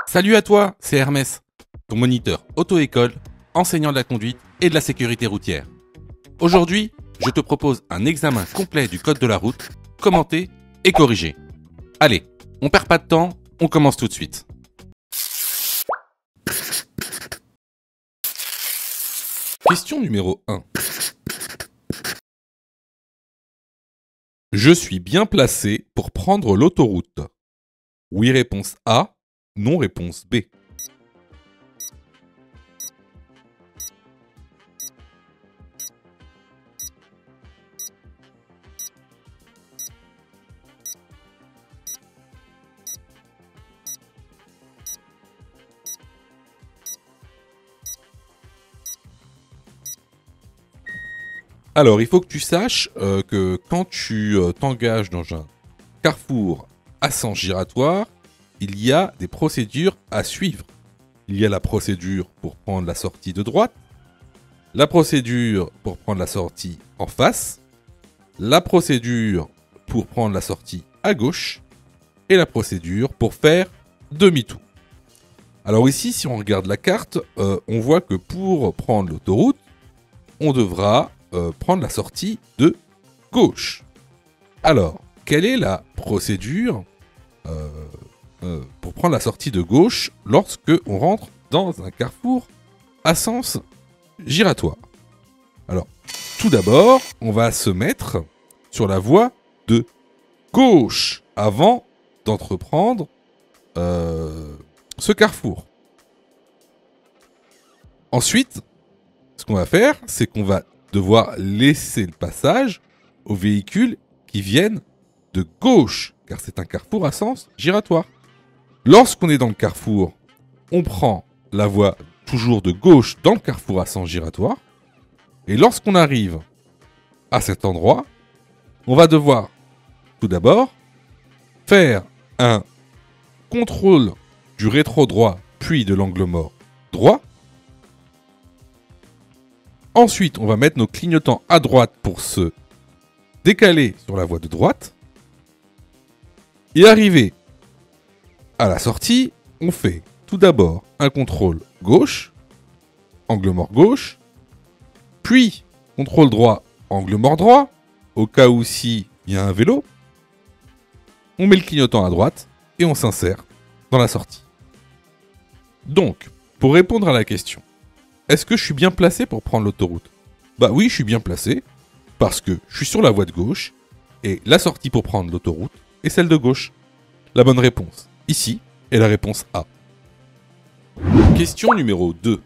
Salut à toi, c'est Hermès, ton moniteur auto-école, enseignant de la conduite et de la sécurité routière. Aujourd'hui, je te propose un examen complet du code de la route, commenté et corrigé. Allez, on perd pas de temps, on commence tout de suite. Question numéro 1. Je suis bien placé pour prendre l'autoroute. Oui, réponse A. Non, réponse B. Alors, il faut que tu saches que quand tu t'engages dans un carrefour à sens giratoire, il y a des procédures à suivre. Il y a la procédure pour prendre la sortie de droite, la procédure pour prendre la sortie en face, la procédure pour prendre la sortie à gauche et la procédure pour faire demi-tour. Alors ici, si on regarde la carte, on voit que pour prendre l'autoroute, on devra prendre la sortie de gauche. Alors, quelle est la procédure pour prendre la sortie de gauche lorsque on rentre dans un carrefour à sens giratoire? Alors, tout d'abord, on va se mettre sur la voie de gauche avant d'entreprendre ce carrefour. Ensuite, ce qu'on va faire, c'est qu'on va devoir laisser le passage aux véhicules qui viennent de gauche, car c'est un carrefour à sens giratoire. Lorsqu'on est dans le carrefour, on prend la voie toujours de gauche dans le carrefour à sens giratoire. Et lorsqu'on arrive à cet endroit, on va devoir tout d'abord faire un contrôle du rétro droit, puis de l'angle mort droit. Ensuite, on va mettre nos clignotants à droite pour se décaler sur la voie de droite. Et arrivé à la sortie, on fait tout d'abord un contrôle gauche, angle mort gauche, puis contrôle droit, angle mort droit, au cas où s'il y a un vélo. On met le clignotant à droite et on s'insère dans la sortie. Donc, pour répondre à la question, est-ce que je suis bien placé pour prendre l'autoroute? Bah oui, je suis bien placé, parce que je suis sur la voie de gauche, et la sortie pour prendre l'autoroute est celle de gauche. La bonne réponse, ici, est la réponse A. Question numéro 2.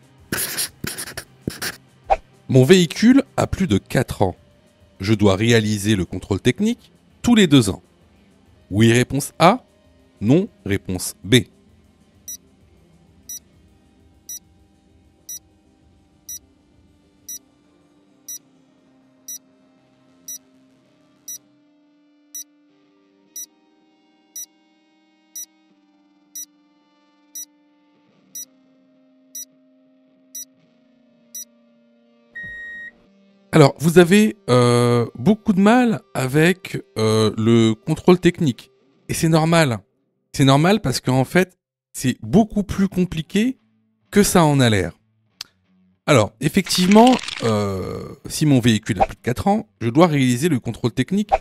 Mon véhicule a plus de 4 ans. Je dois réaliser le contrôle technique tous les 2 ans. Oui, réponse A. Non, réponse B. Alors, vous avez beaucoup de mal avec le contrôle technique. Et c'est normal. C'est normal parce qu'en fait, c'est beaucoup plus compliqué que ça en a l'air. Alors, effectivement, si mon véhicule a plus de 4 ans, je dois réaliser le contrôle technique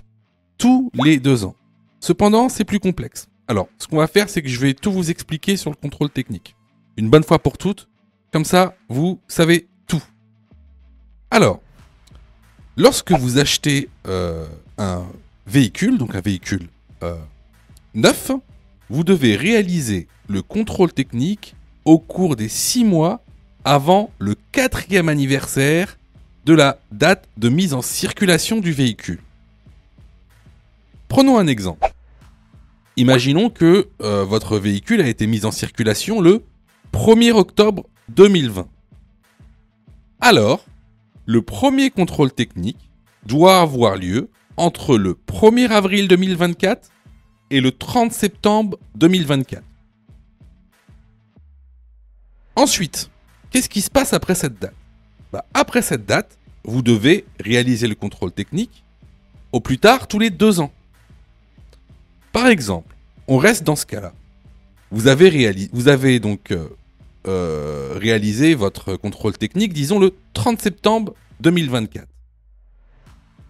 tous les 2 ans. Cependant, c'est plus complexe. Alors, ce qu'on va faire, c'est que je vais tout vous expliquer sur le contrôle technique. Une bonne fois pour toutes. Comme ça, vous savez tout. Alors, lorsque vous achetez un véhicule, donc un véhicule neuf, vous devez réaliser le contrôle technique au cours des 6 mois avant le 4e anniversaire de la date de mise en circulation du véhicule. Prenons un exemple. Imaginons que votre véhicule a été mis en circulation le 1er octobre 2020. Alors, le premier contrôle technique doit avoir lieu entre le 1er avril 2024 et le 30 septembre 2024. Ensuite, qu'est-ce qui se passe après cette date? Après cette date, vous devez réaliser le contrôle technique au plus tard tous les 2 ans. Par exemple, on reste dans ce cas-là. vous avez donc réalisé votre contrôle technique, disons le 30 septembre 2024.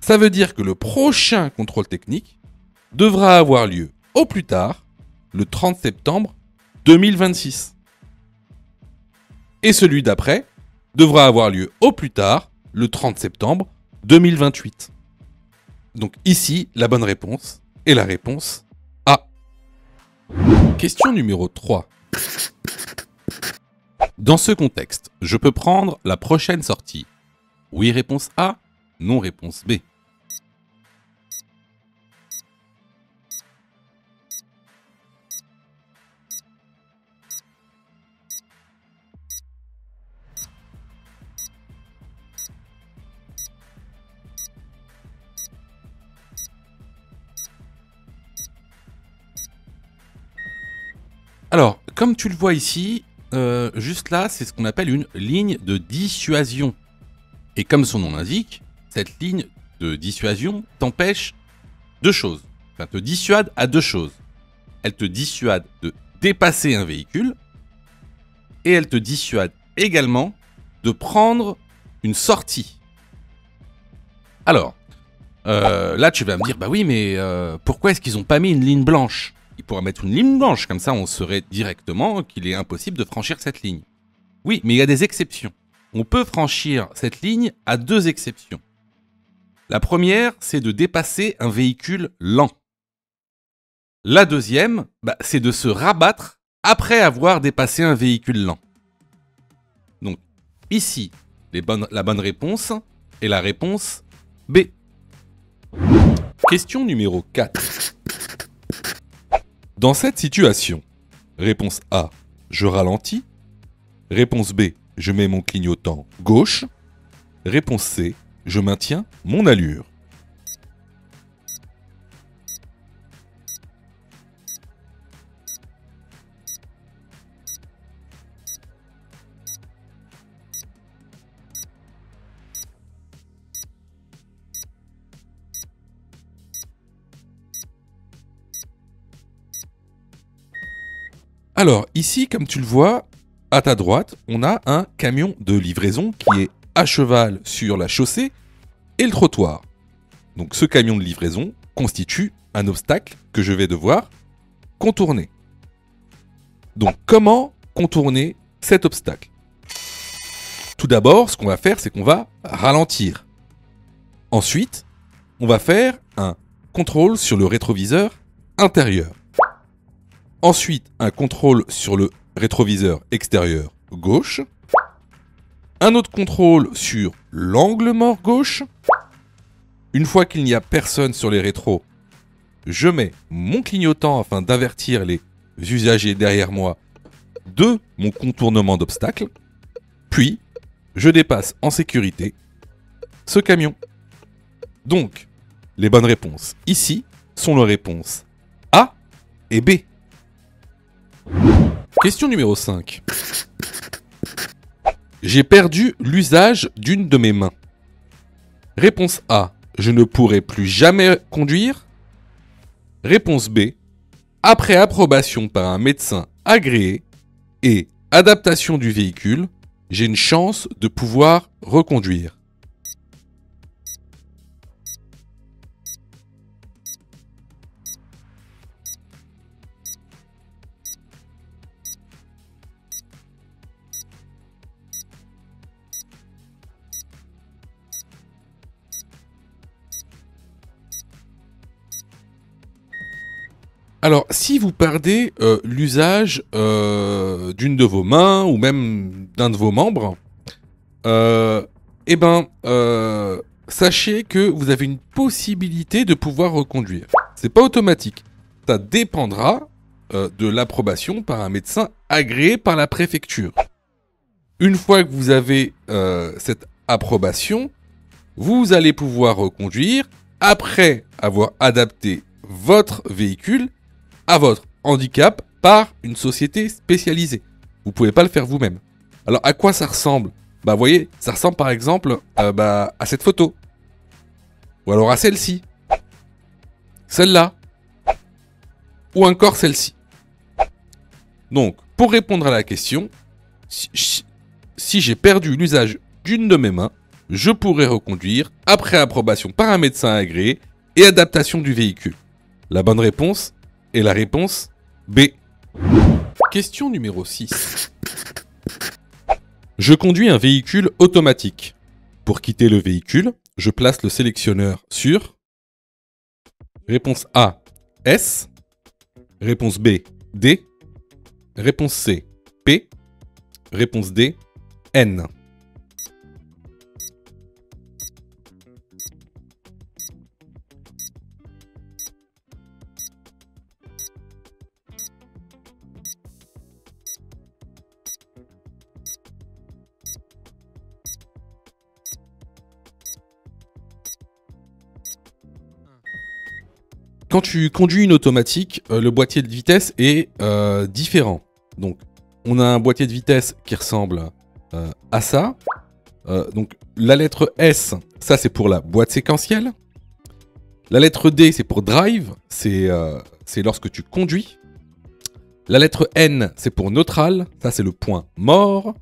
Ça veut dire que le prochain contrôle technique devra avoir lieu au plus tard le 30 septembre 2026. Et celui d'après devra avoir lieu au plus tard le 30 septembre 2028. Donc ici, la bonne réponse est la réponse A. Question numéro 3. Dans ce contexte, je peux prendre la prochaine sortie. Oui, réponse A. Non, réponse B. Alors, comme tu le vois ici, juste là, c'est ce qu'on appelle une ligne de dissuasion. Et comme son nom l'indique, cette ligne de dissuasion t'empêche deux choses. Enfin, te dissuade à deux choses. Elle te dissuade de dépasser un véhicule et elle te dissuade également de prendre une sortie. Alors, là tu vas me dire, bah oui, mais pourquoi est-ce qu'ils n'ont pas mis une ligne blanche ? Ils pourraient mettre une ligne blanche, comme ça on saurait directement qu'il est impossible de franchir cette ligne. Oui, mais il y a des exceptions. On peut franchir cette ligne à deux exceptions. La première, c'est de dépasser un véhicule lent. La deuxième, c'est de se rabattre après avoir dépassé un véhicule lent. Donc, ici, la bonne réponse est la réponse B. Question numéro 4. Dans cette situation, réponse A, je ralentis. Réponse B, je mets mon clignotant gauche. Réponse C, je maintiens mon allure. Alors, ici, comme tu le vois, à ta droite, on a un camion de livraison qui est à cheval sur la chaussée et le trottoir. Donc, ce camion de livraison constitue un obstacle que je vais devoir contourner. Donc, comment contourner cet obstacle ? Tout d'abord, ce qu'on va faire, c'est qu'on va ralentir. Ensuite, on va faire un contrôle sur le rétroviseur intérieur. Ensuite, un contrôle sur le rétroviseur extérieur gauche. Un autre contrôle sur l'angle mort gauche. Une fois qu'il n'y a personne sur les rétros, je mets mon clignotant afin d'avertir les usagers derrière moi de mon contournement d'obstacle. Puis, je dépasse en sécurité ce camion. Donc, les bonnes réponses ici sont les réponses A et B. Question numéro 5. J'ai perdu l'usage d'une de mes mains. Réponse A. Je ne pourrai plus jamais conduire. Réponse B. Après approbation par un médecin agréé et adaptation du véhicule, j'ai une chance de pouvoir reconduire. Alors, si vous perdez l'usage d'une de vos mains ou même d'un de vos membres, sachez que vous avez une possibilité de pouvoir reconduire. C'est pas automatique. Ça dépendra de l'approbation par un médecin agréé par la préfecture. Une fois que vous avez cette approbation, vous allez pouvoir reconduire après avoir adapté votre véhicule à votre handicap par une société spécialisée. Vous pouvez pas le faire vous-même. Alors à quoi ça ressemble ? Vous voyez, ça ressemble par exemple à cette photo. Ou alors à celle-ci. Celle-là. Ou encore celle-ci. Donc, pour répondre à la question, si j'ai perdu l'usage d'une de mes mains, je pourrais reconduire après approbation par un médecin agréé et adaptation du véhicule. La bonne réponse est la réponse B. Question numéro 6. Je conduis un véhicule automatique. Pour quitter le véhicule, je place le sélectionneur sur... Réponse A, S. Réponse B, D. Réponse C, P. Réponse D, N. Quand tu conduis une automatique, le boîtier de vitesse est différent. Donc, on a un boîtier de vitesse qui ressemble à ça. Donc, la lettre S, ça c'est pour la boîte séquentielle. La lettre D, c'est pour drive, c'est lorsque tu conduis. La lettre N, c'est pour neutral, ça c'est le point mort.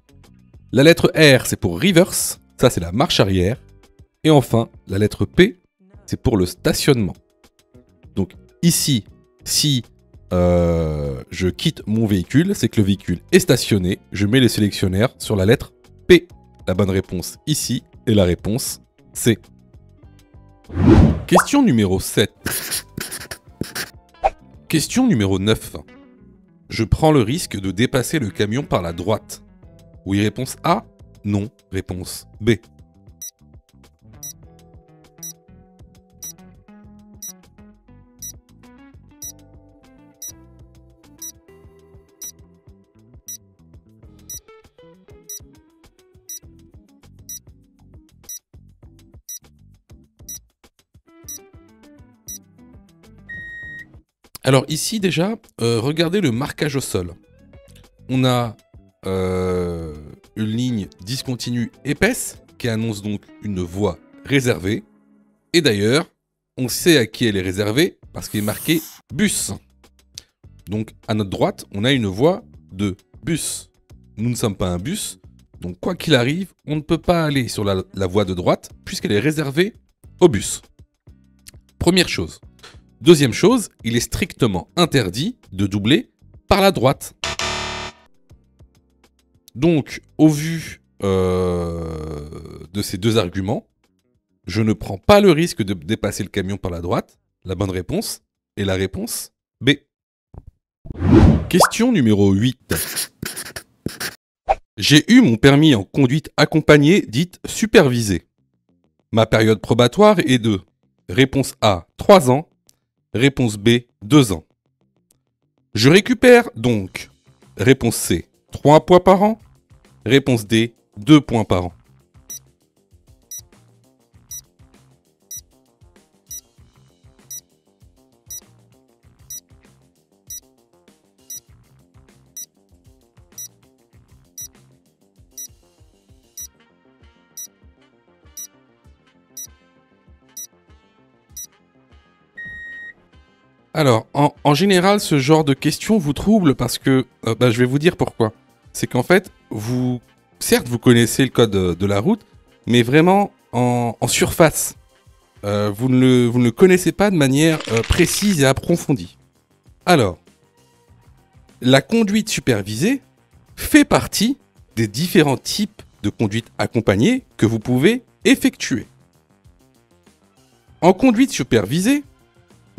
La lettre R, c'est pour reverse, ça c'est la marche arrière. Et enfin, la lettre P, c'est pour le stationnement. Donc ici, si je quitte mon véhicule, c'est que le véhicule est stationné. Je mets le sélectionnaire sur la lettre P. La bonne réponse ici est la réponse C. Question numéro 7. Question numéro 9. Je prends le risque de dépasser le camion par la droite. Oui, réponse A. Non, réponse B. Alors ici déjà, regardez le marquage au sol. On a une ligne discontinue épaisse qui annonce donc une voie réservée. Et d'ailleurs, on sait à qui elle est réservée parce qu'il est marqué bus. Donc à notre droite, on a une voie de bus. Nous ne sommes pas un bus, donc quoi qu'il arrive, on ne peut pas aller sur la voie de droite puisqu'elle est réservée au bus. Première chose. Deuxième chose, il est strictement interdit de doubler par la droite. Donc, au vu de ces deux arguments, je ne prends pas le risque de dépasser le camion par la droite. La bonne réponse est la réponse B. Question numéro 8. J'ai eu mon permis en conduite accompagnée dite supervisée. Ma période probatoire est de réponse A, 3 ans. Réponse B, 2 ans. Je récupère donc, réponse C, 3 points par an. Réponse D, 2 points par an. Alors, en général, ce genre de questions vous trouble parce que, je vais vous dire pourquoi. C'est qu'en fait, certes, vous connaissez le code de la route, mais vraiment en surface. Vous ne le connaissez pas de manière précise et approfondie. Alors, la conduite supervisée fait partie des différents types de conduite accompagnée que vous pouvez effectuer. En conduite supervisée,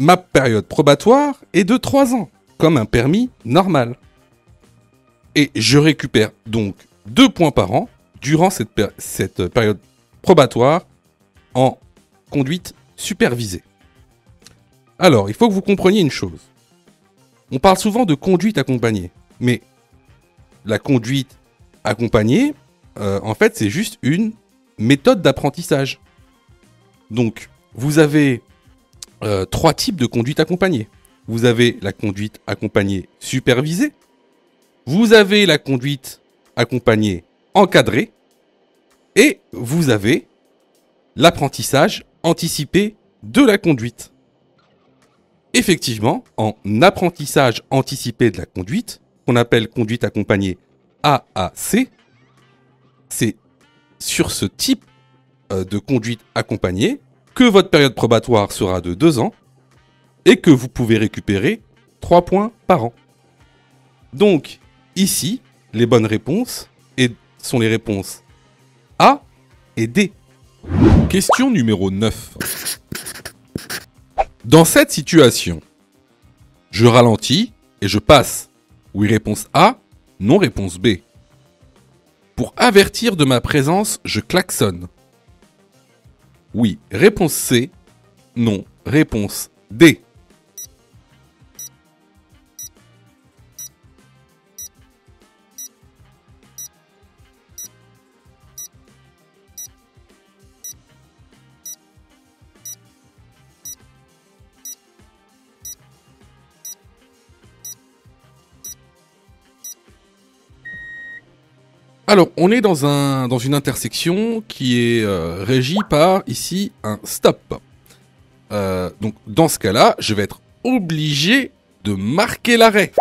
ma période probatoire est de 3 ans, comme un permis normal. Et je récupère donc 2 points par an durant cette période probatoire en conduite supervisée. Alors, il faut que vous compreniez une chose. On parle souvent de conduite accompagnée, mais la conduite accompagnée, en fait, c'est juste une méthode d'apprentissage. Donc, vous avez 3 types de conduite accompagnée. Vous avez la conduite accompagnée supervisée, vous avez la conduite accompagnée encadrée, et vous avez l'apprentissage anticipé de la conduite. Effectivement, en apprentissage anticipé de la conduite, qu'on appelle conduite accompagnée AAC, c'est sur ce type de conduite accompagnée que votre période probatoire sera de 2 ans et que vous pouvez récupérer 3 points par an. Donc, ici, les bonnes réponses sont les réponses A et D. Question numéro 9. Dans cette situation, je ralentis et je passe. Oui, réponse A. Non, réponse B. Pour avertir de ma présence, je klaxonne. Oui, réponse C. Non, réponse D. Alors, on est dans une intersection qui est régie par, ici, un stop. Donc, dans ce cas-là, je vais être obligé de marquer l'arrêt.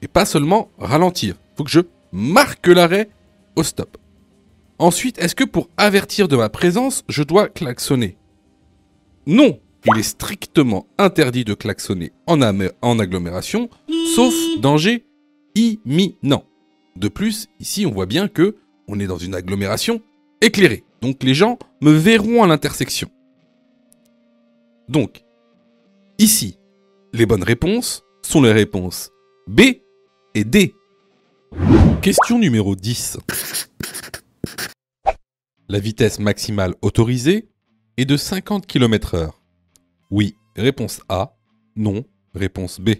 Et pas seulement ralentir. Il faut que je marque l'arrêt au stop. Ensuite, est-ce que pour avertir de ma présence, je dois klaxonner? Non, il est strictement interdit de klaxonner en agglomération, sauf danger imminent. De plus, ici, on voit bien que on est dans une agglomération éclairée. Donc, les gens me verront à l'intersection. Donc, ici, les bonnes réponses sont les réponses B et D. Question numéro 10. La vitesse maximale autorisée est de 50 km/h. Oui, réponse A. Non, réponse B.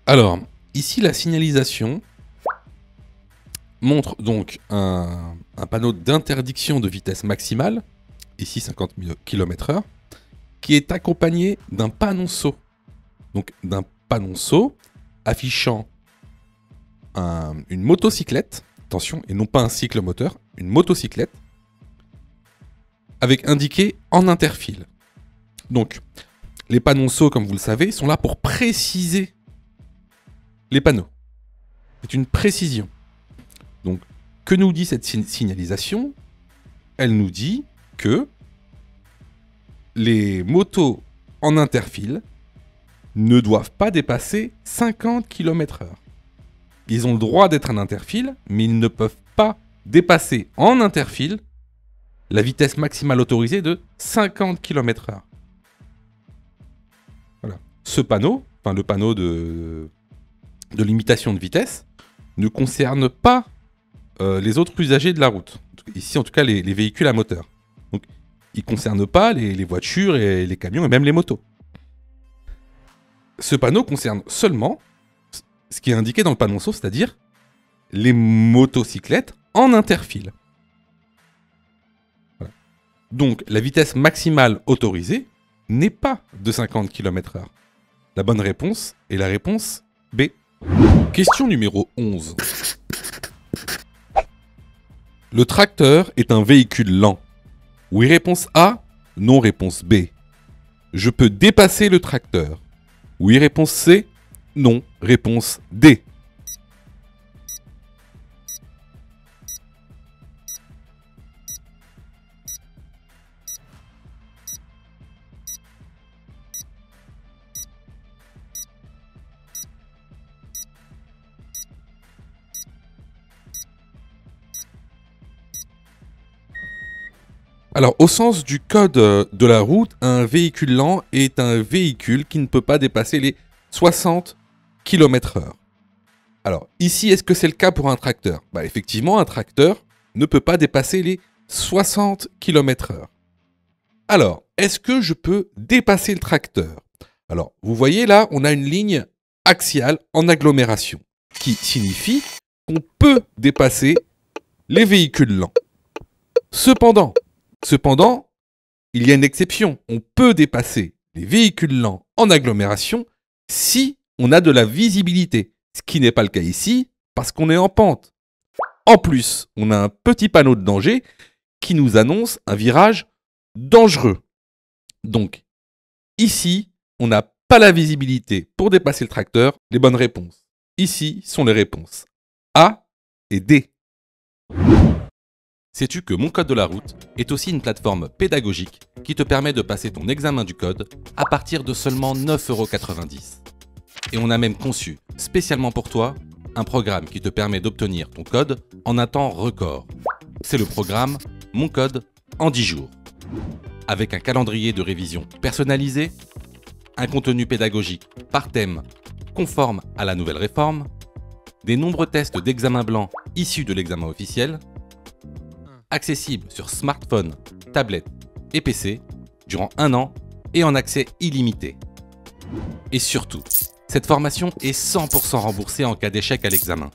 Alors, ici, la signalisation montre donc un panneau d'interdiction de vitesse maximale, ici 50 km/h, qui est accompagné d'un panonceau. Donc, d'un panonceau affichant une motocyclette, attention, et non pas un cyclomoteur, une motocyclette, avec indiqué en interfile. Donc, les panonceaux, comme vous le savez, sont là pour préciser les panneaux. C'est une précision. Donc, que nous dit cette signalisation? Elle nous dit que les motos en interfile ne doivent pas dépasser 50 km/h. Ils ont le droit d'être en interfile, mais ils ne peuvent pas dépasser en interfile la vitesse maximale autorisée de 50 km/h. Voilà. Ce panneau, enfin le panneau de limitation de vitesse, ne concerne pas les autres usagers de la route. Ici, en tout cas, les véhicules à moteur. Donc, il ne concerne pas les voitures et les camions et même les motos. Ce panneau concerne seulement ce qui est indiqué dans le panonceau, c'est-à-dire les motocyclettes en interfile. Voilà. Donc, la vitesse maximale autorisée n'est pas de 50 km/h. La bonne réponse est la réponse B. Question numéro 11. Le tracteur est un véhicule lent. Oui, réponse A. Non, réponse B. Je peux dépasser le tracteur. Oui, réponse C. Non, réponse D. Alors, au sens du code de la route, un véhicule lent est un véhicule qui ne peut pas dépasser les 60 km/h. Alors, ici, est-ce que c'est le cas pour un tracteur? Bah, effectivement, un tracteur ne peut pas dépasser les 60 km/h. Alors, est-ce que je peux dépasser le tracteur? Alors, vous voyez là, on a une ligne axiale en agglomération, qui signifie qu'on peut dépasser les véhicules lents. Cependant, il y a une exception. On peut dépasser les véhicules lents en agglomération si on a de la visibilité, ce qui n'est pas le cas ici parce qu'on est en pente. En plus, on a un petit panneau de danger qui nous annonce un virage dangereux. Donc, ici, on n'a pas la visibilité pour dépasser le tracteur. Les bonnes réponses, ici, sont les réponses A et D. Sais-tu que Mon Code de la route est aussi une plateforme pédagogique qui te permet de passer ton examen du code à partir de seulement 9,90 €. Et on a même conçu, spécialement pour toi, un programme qui te permet d'obtenir ton code en un temps record. C'est le programme Mon Code en 10 jours. Avec un calendrier de révision personnalisé, un contenu pédagogique par thème conforme à la nouvelle réforme, des nombreux tests d'examen blanc issus de l'examen officiel, accessible sur smartphone, tablette et PC durant 1 an et en accès illimité. Et surtout, cette formation est 100% remboursée en cas d'échec à l'examen.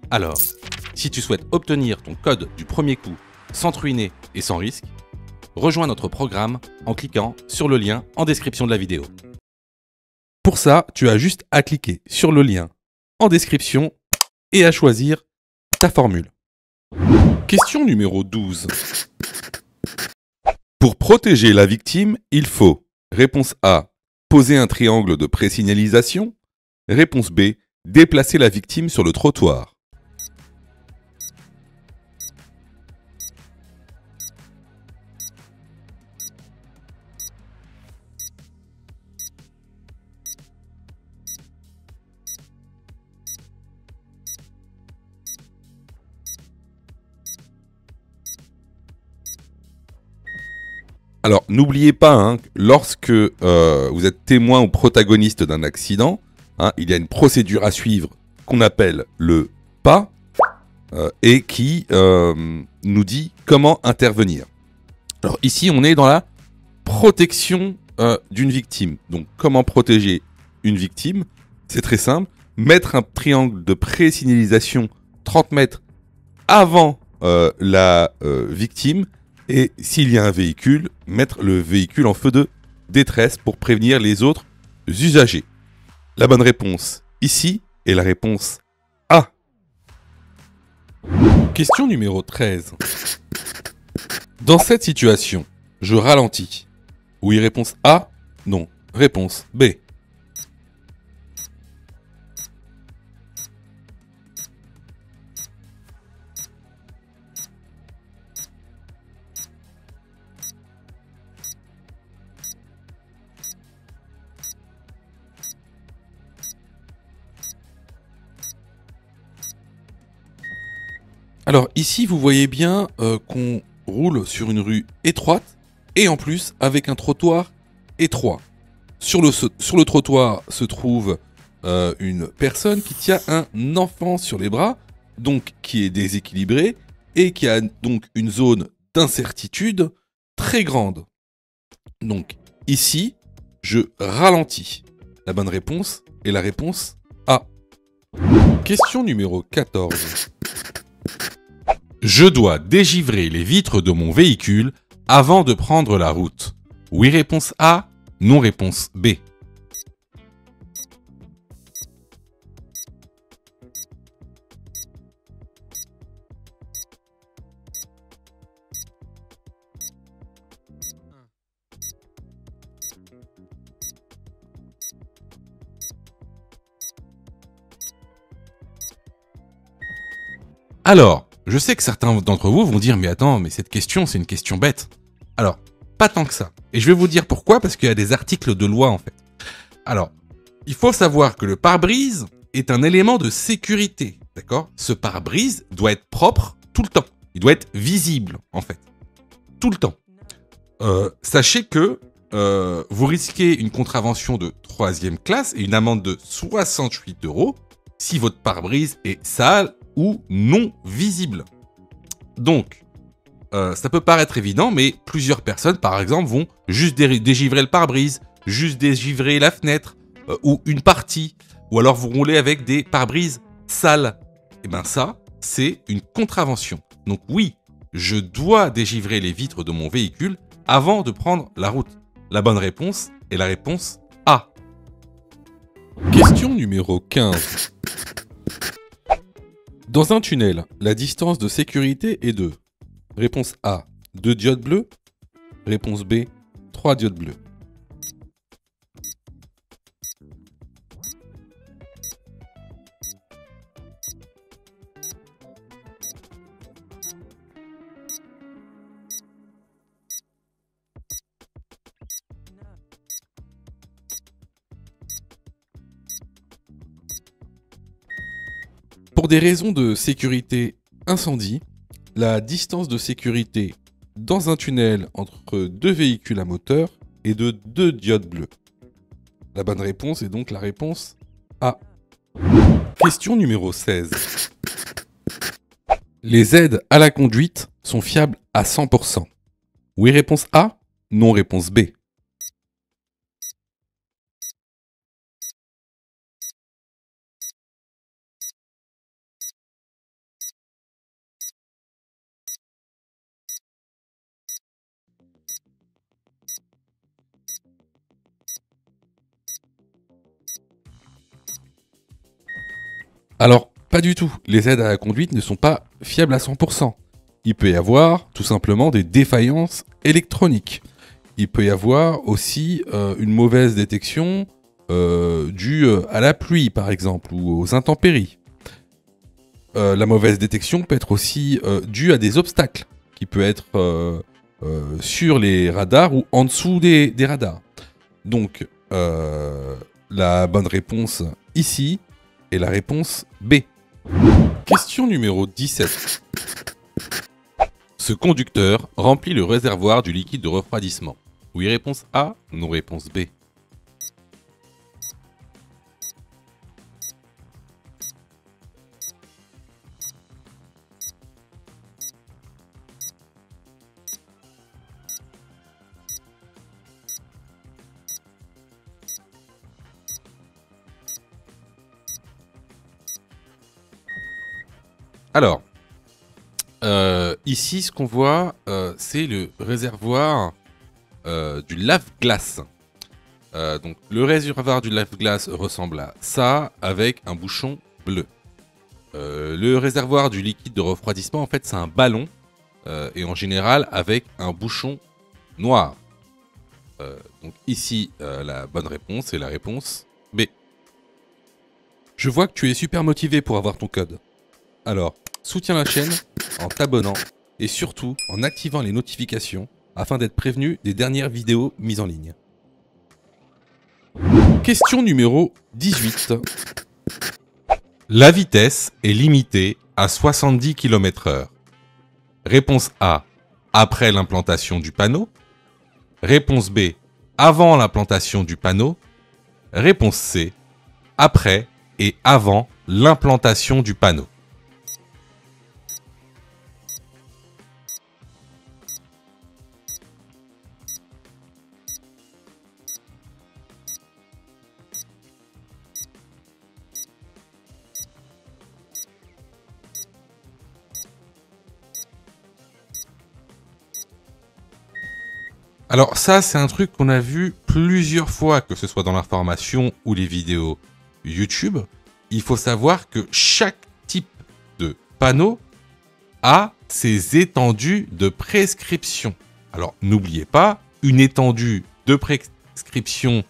Alors, si tu souhaites obtenir ton code du premier coup sans te ruiner et sans risque, rejoins notre programme en cliquant sur le lien en description de la vidéo. Pour ça, tu as juste à cliquer sur le lien en description et à choisir ta formule. Question numéro 12. Pour protéger la victime, il faut réponse A, poser un triangle de présignalisation. Réponse B, déplacer la victime sur le trottoir. Alors, n'oubliez pas, hein, lorsque vous êtes témoin ou protagoniste d'un accident, hein, il y a une procédure à suivre qu'on appelle le PA et qui nous dit comment intervenir. Alors ici, on est dans la protection d'une victime. Donc, comment protéger une victime? C'est très simple. Mettre un triangle de présignalisation 30 mètres avant la victime. Et s'il y a un véhicule, mettre le véhicule en feu de détresse pour prévenir les autres usagers. La bonne réponse ici est la réponse A. Question numéro 13. Dans cette situation, je ralentis. Oui, réponse A. Non. Réponse B. Alors ici, vous voyez bien qu'on roule sur une rue étroite et en plus avec un trottoir étroit. Sur le trottoir se trouve une personne qui tient un enfant sur les bras, donc qui est déséquilibré et qui a donc une zone d'incertitude très grande. Donc ici, je ralentis. La bonne réponse est la réponse A. Question numéro 14. Je dois dégivrer les vitres de mon véhicule avant de prendre la route. Oui, réponse A. Non, réponse B. Alors, je sais que certains d'entre vous vont dire « Mais attends, mais cette question, c'est une question bête. » Alors, pas tant que ça. Et je vais vous dire pourquoi, parce qu'il y a des articles de loi en fait. Alors, il faut savoir que le pare-brise est un élément de sécurité, d'accord? Ce pare-brise doit être propre tout le temps. Il doit être visible, en fait. Tout le temps. Sachez que vous risquez une contravention de 3e classe et une amende de 68 € si votre pare-brise est sale ou non visible. Donc, ça peut paraître évident, mais plusieurs personnes, par exemple, vont juste dégivrer le pare-brise, juste dégivrer la fenêtre, ou une partie, ou alors vous roulez avec des pare-brises sales. Et bien ça, c'est une contravention. Donc oui, je dois dégivrer les vitres de mon véhicule avant de prendre la route. La bonne réponse est la réponse A. Question numéro 15. Dans un tunnel, la distance de sécurité est de... Réponse A, 2 diodes bleues. Réponse B, 3 diodes bleues. Pour des raisons de sécurité incendie, la distance de sécurité dans un tunnel entre deux véhicules à moteur est de 2 diodes bleues. La bonne réponse est donc la réponse A. Question numéro 16. Les aides à la conduite sont fiables à 100%. Oui, réponse A. Non, réponse B. Alors, pas du tout. Les aides à la conduite ne sont pas fiables à 100%. Il peut y avoir tout simplement des défaillances électroniques. Il peut y avoir aussi une mauvaise détection due à la pluie, par exemple, ou aux intempéries. La mauvaise détection peut être aussi due à des obstacles, qui peut être sur les radars ou en dessous des radars. Donc, la bonne réponse ici est la réponse B. Question numéro 17. Ce conducteur remplit le réservoir du liquide de refroidissement. Oui, réponse A, non, réponse B. Alors, ici, ce qu'on voit, c'est le réservoir du lave-glace. Donc, le réservoir du lave-glace ressemble à ça, avec un bouchon bleu. Le réservoir du liquide de refroidissement, en fait, c'est un ballon, et en général, avec un bouchon noir. Donc, ici, la bonne réponse est la réponse B. Je vois que tu es super motivé pour avoir ton code. Alors, soutiens la chaîne en t'abonnant et surtout en activant les notifications afin d'être prévenu des dernières vidéos mises en ligne. Question numéro 18. La vitesse est limitée à 70 km/h. Réponse A, après l'implantation du panneau. Réponse B, avant l'implantation du panneau. Réponse C, après et avant l'implantation du panneau. Alors ça, c'est un truc qu'on a vu plusieurs fois, que ce soit dans l'information ou les vidéos YouTube. Il faut savoir que chaque type de panneau a ses étendues de prescription. Alors n'oubliez pas, une étendue de prescription,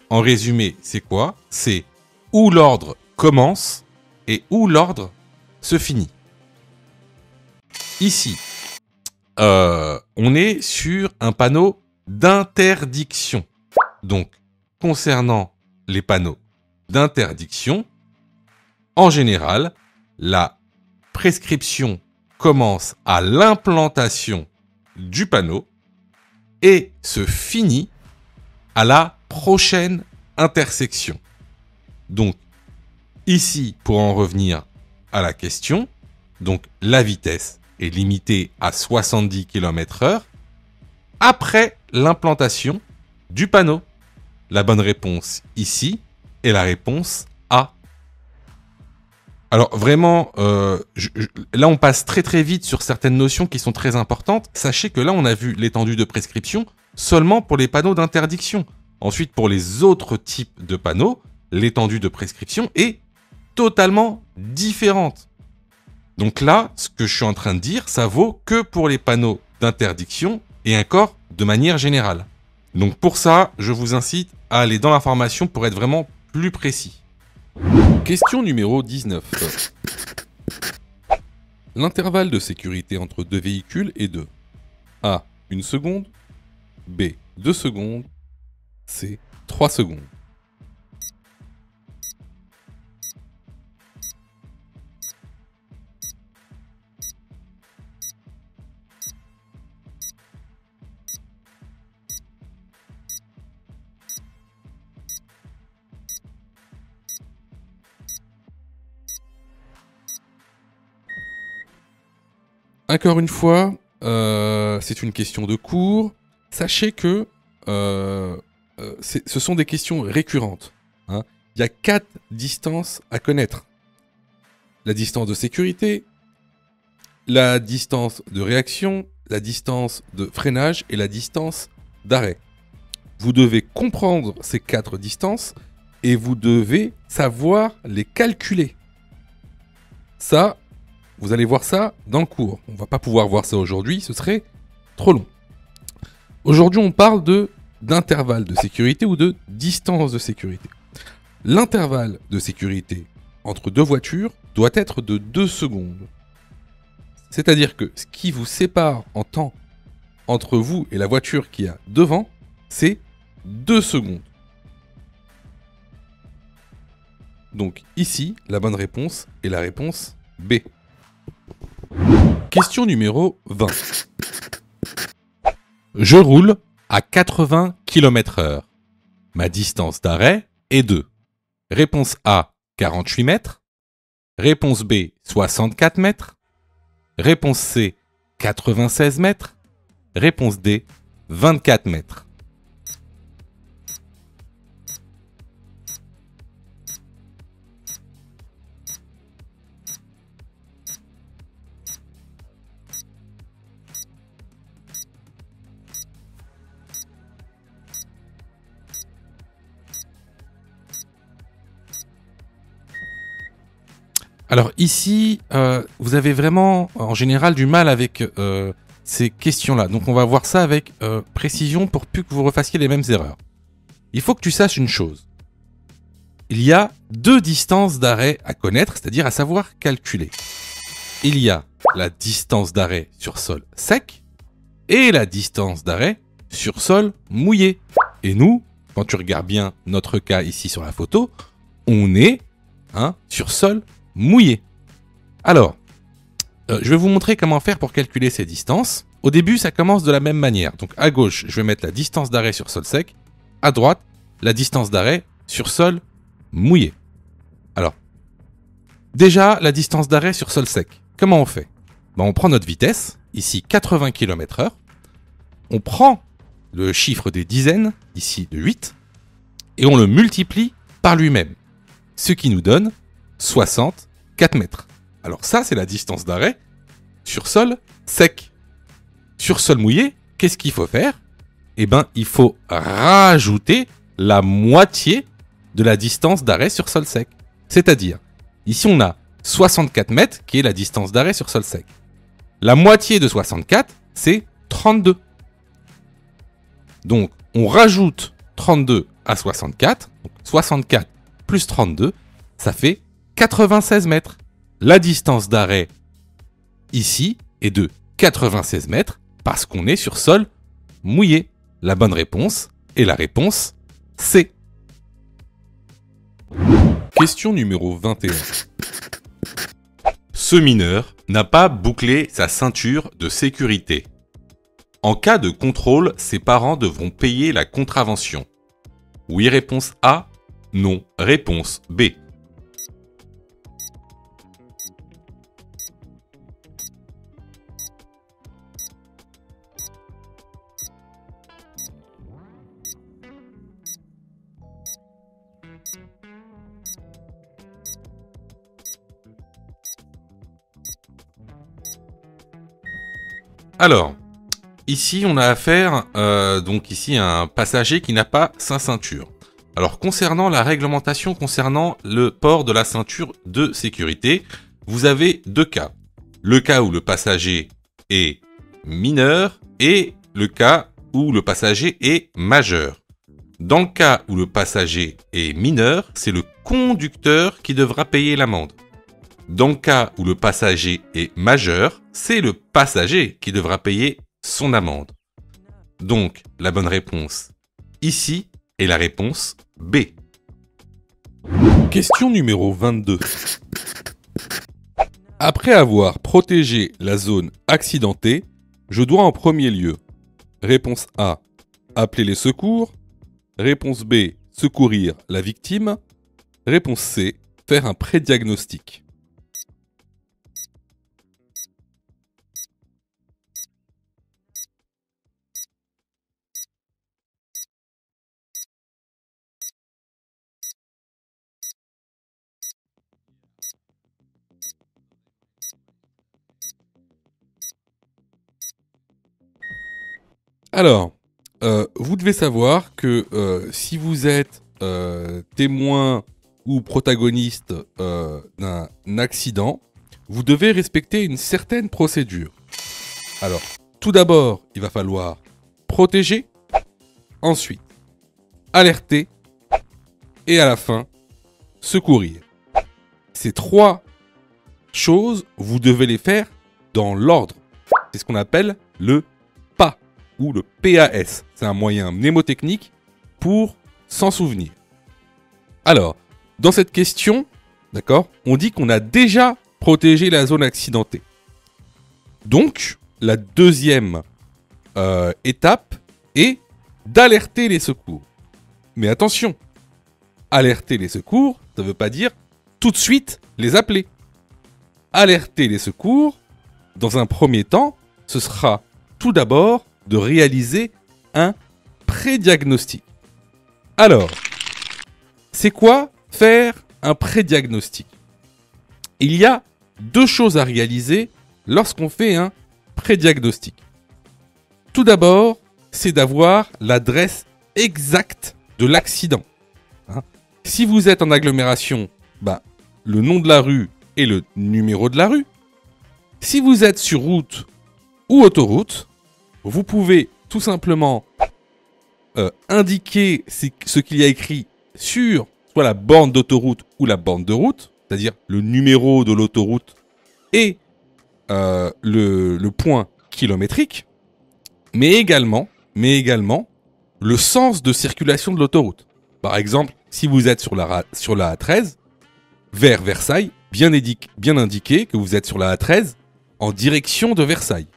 en résumé, c'est quoi? C'est où l'ordre commence et où l'ordre se finit. Ici, on est sur un panneau d'interdiction. Donc, concernant les panneaux d'interdiction, en général, la prescription commence à l'implantation du panneau et se finit à la prochaine intersection. Donc, ici, pour en revenir à la question, donc la vitesse est limitée à 70 km/h après l'implantation du panneau. La bonne réponse ici est la réponse A. Alors vraiment, là on passe très très vite sur certaines notions qui sont très importantes. Sachez que là on a vu l'étendue de prescription seulement pour les panneaux d'interdiction. Ensuite pour les autres types de panneaux, l'étendue de prescription est totalement différente. Donc là, ce que je suis en train de dire, ça vaut que pour les panneaux d'interdiction et encore de manière générale. Donc pour ça, je vous incite à aller dans l'information pour être vraiment plus précis. Question numéro 19. L'intervalle de sécurité entre deux véhicules est de A. 1 seconde, B. 2 secondes, C. 3 secondes. Encore une fois, c'est une question de cours. Sachez que ce sont des questions récurrentes. Hein. Il y a 4 distances à connaître. La distance de sécurité, la distance de réaction, la distance de freinage et la distance d'arrêt. Vous devez comprendre ces 4 distances et vous devez savoir les calculer. Ça, vous allez voir ça dans le cours. On ne va pas pouvoir voir ça aujourd'hui, ce serait trop long. Aujourd'hui, on parle d'intervalle de sécurité ou de distance de sécurité. L'intervalle de sécurité entre deux voitures doit être de 2 secondes. C'est-à-dire que ce qui vous sépare en temps entre vous et la voiture qui a devant, c'est 2 secondes. Donc ici, la bonne réponse est la réponse B. Question numéro 20. Je roule à 80 km/h. Ma distance d'arrêt est de réponse A, 48 mètres. Réponse B, 64 mètres. Réponse C, 96 mètres. Réponse D, 24 mètres. Alors ici, vous avez vraiment en général du mal avec ces questions-là. Donc on va voir ça avec précision pour plus que vous refassiez les mêmes erreurs. Il faut que tu saches une chose. Il y a 2 distances d'arrêt à connaître, c'est-à-dire à savoir calculer. Il y a la distance d'arrêt sur sol sec et la distance d'arrêt sur sol mouillé. Et nous, quand tu regardes bien notre cas ici sur la photo, on est sur sol mouillé. Alors, je vais vous montrer comment faire pour calculer ces distances. Au début, ça commence de la même manière. Donc à gauche, je vais mettre la distance d'arrêt sur sol sec. À droite, la distance d'arrêt sur sol mouillé. Alors, déjà, la distance d'arrêt sur sol sec. Comment on fait ? On prend notre vitesse, ici 80 km/h. On prend le chiffre des dizaines, ici de 8, et on le multiplie par lui-même. Ce qui nous donne 64 mètres. Alors ça, c'est la distance d'arrêt sur sol sec. Sur sol mouillé, qu'est-ce qu'il faut faire ? Il faut rajouter la moitié de la distance d'arrêt sur sol sec. C'est-à-dire, ici on a 64 mètres qui est la distance d'arrêt sur sol sec. La moitié de 64, c'est 32. Donc, on rajoute 32 à 64. Donc 64 plus 32, ça fait 96 mètres. La distance d'arrêt ici est de 96 mètres parce qu'on est sur sol mouillé. La bonne réponse est la réponse C. Question numéro 21. Ce mineur n'a pas bouclé sa ceinture de sécurité. En cas de contrôle, ses parents devront payer la contravention. Oui, réponse A. Non, réponse B. Alors, ici, on a affaire donc ici à un passager qui n'a pas sa ceinture. Alors, concernant la réglementation concernant le port de la ceinture de sécurité, vous avez deux cas. Le cas où le passager est mineur et le cas où le passager est majeur. Dans le cas où le passager est mineur, c'est le conducteur qui devra payer l'amende. Dans le cas où le passager est majeur, c'est le passager qui devra payer son amende. Donc, la bonne réponse ici est la réponse B. Question numéro 22. Après avoir protégé la zone accidentée, je dois en premier lieu. Réponse A. Appeler les secours. Réponse B. Secourir la victime. Réponse C. Faire un prédiagnostic. Alors, vous devez savoir que si vous êtes témoin ou protagoniste d'un accident, vous devez respecter une certaine procédure. Alors, tout d'abord, il va falloir protéger, ensuite alerter et à la fin, secourir. Ces trois choses, vous devez les faire dans l'ordre. C'est ce qu'on appelle le PAS ou le PAS. C'est un moyen mnémotechnique pour s'en souvenir. Alors, dans cette question, d'accord, on dit qu'on a déjà protégé la zone accidentée. Donc, la deuxième étape est d'alerter les secours. Mais attention, alerter les secours, ça ne veut pas dire tout de suite les appeler. Alerter les secours, dans un premier temps, ce sera tout d'abord de réaliser un prédiagnostic. Alors, c'est quoi faire un prédiagnostic? Il y a deux choses à réaliser lorsqu'on fait un prédiagnostic. Tout d'abord, c'est d'avoir l'adresse exacte de l'accident. Si vous êtes en agglomération, le nom de la rue et le numéro de la rue. Si vous êtes sur route ou autoroute, vous pouvez tout simplement indiquer ce qu'il y a écrit sur soit la borne d'autoroute ou la borne de route, c'est-à-dire le numéro de l'autoroute et le point kilométrique, mais également le sens de circulation de l'autoroute. Par exemple, si vous êtes sur la A13, vers Versailles, bien indiqué que vous êtes sur la A13 en direction de Versailles.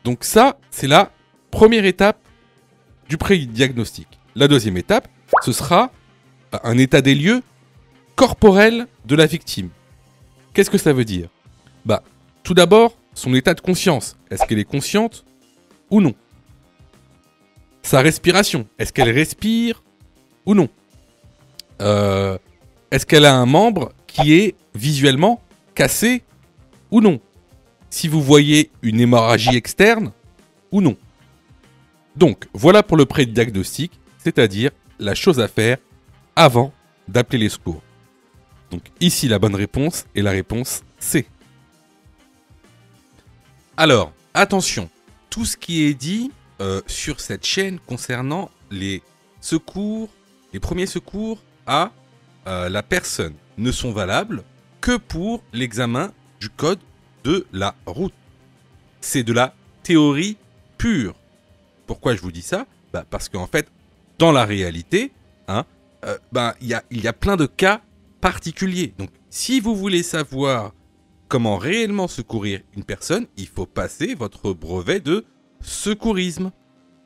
Donc ça, c'est la première étape du prédiagnostic. La deuxième étape, ce sera un état des lieux corporel de la victime. Qu'est-ce que ça veut dire? Tout d'abord, son état de conscience. Est-ce qu'elle est consciente ou non? Sa respiration. Est-ce qu'elle respire ou non? Est-ce qu'elle a un membre qui est visuellement cassé ou non? Si vous voyez une hémorragie externe ou non. Donc, voilà pour le prédiagnostic, c'est-à-dire la chose à faire avant d'appeler les secours. Donc ici, la bonne réponse est la réponse C. Alors, attention, tout ce qui est dit sur cette chaîne concernant les secours, les premiers secours à la personne ne sont valables que pour l'examen du code de la route. C'est de la théorie pure. Pourquoi je vous dis ça? Parce qu'en fait, dans la réalité, il y a plein de cas particuliers. Donc, si vous voulez savoir comment réellement secourir une personne, il faut passer votre brevet de secourisme.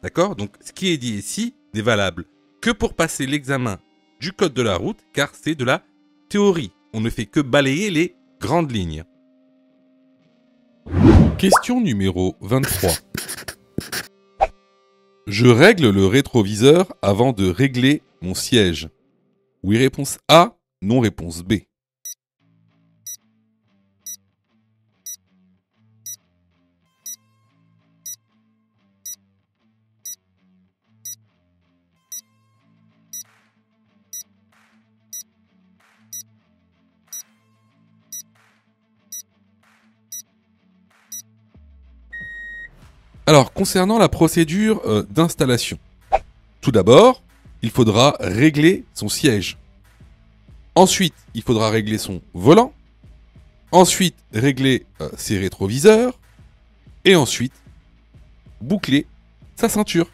D'accord? Donc, ce qui est dit ici n'est valable que pour passer l'examen du code de la route, car c'est de la théorie. On ne fait que balayer les grandes lignes. Question numéro 23. Je règle le rétroviseur avant de régler mon siège. Oui, réponse A, non, réponse B. Alors, concernant la procédure d'installation, tout d'abord, il faudra régler son siège. Ensuite, il faudra régler son volant. Ensuite, régler ses rétroviseurs. Et ensuite, boucler sa ceinture.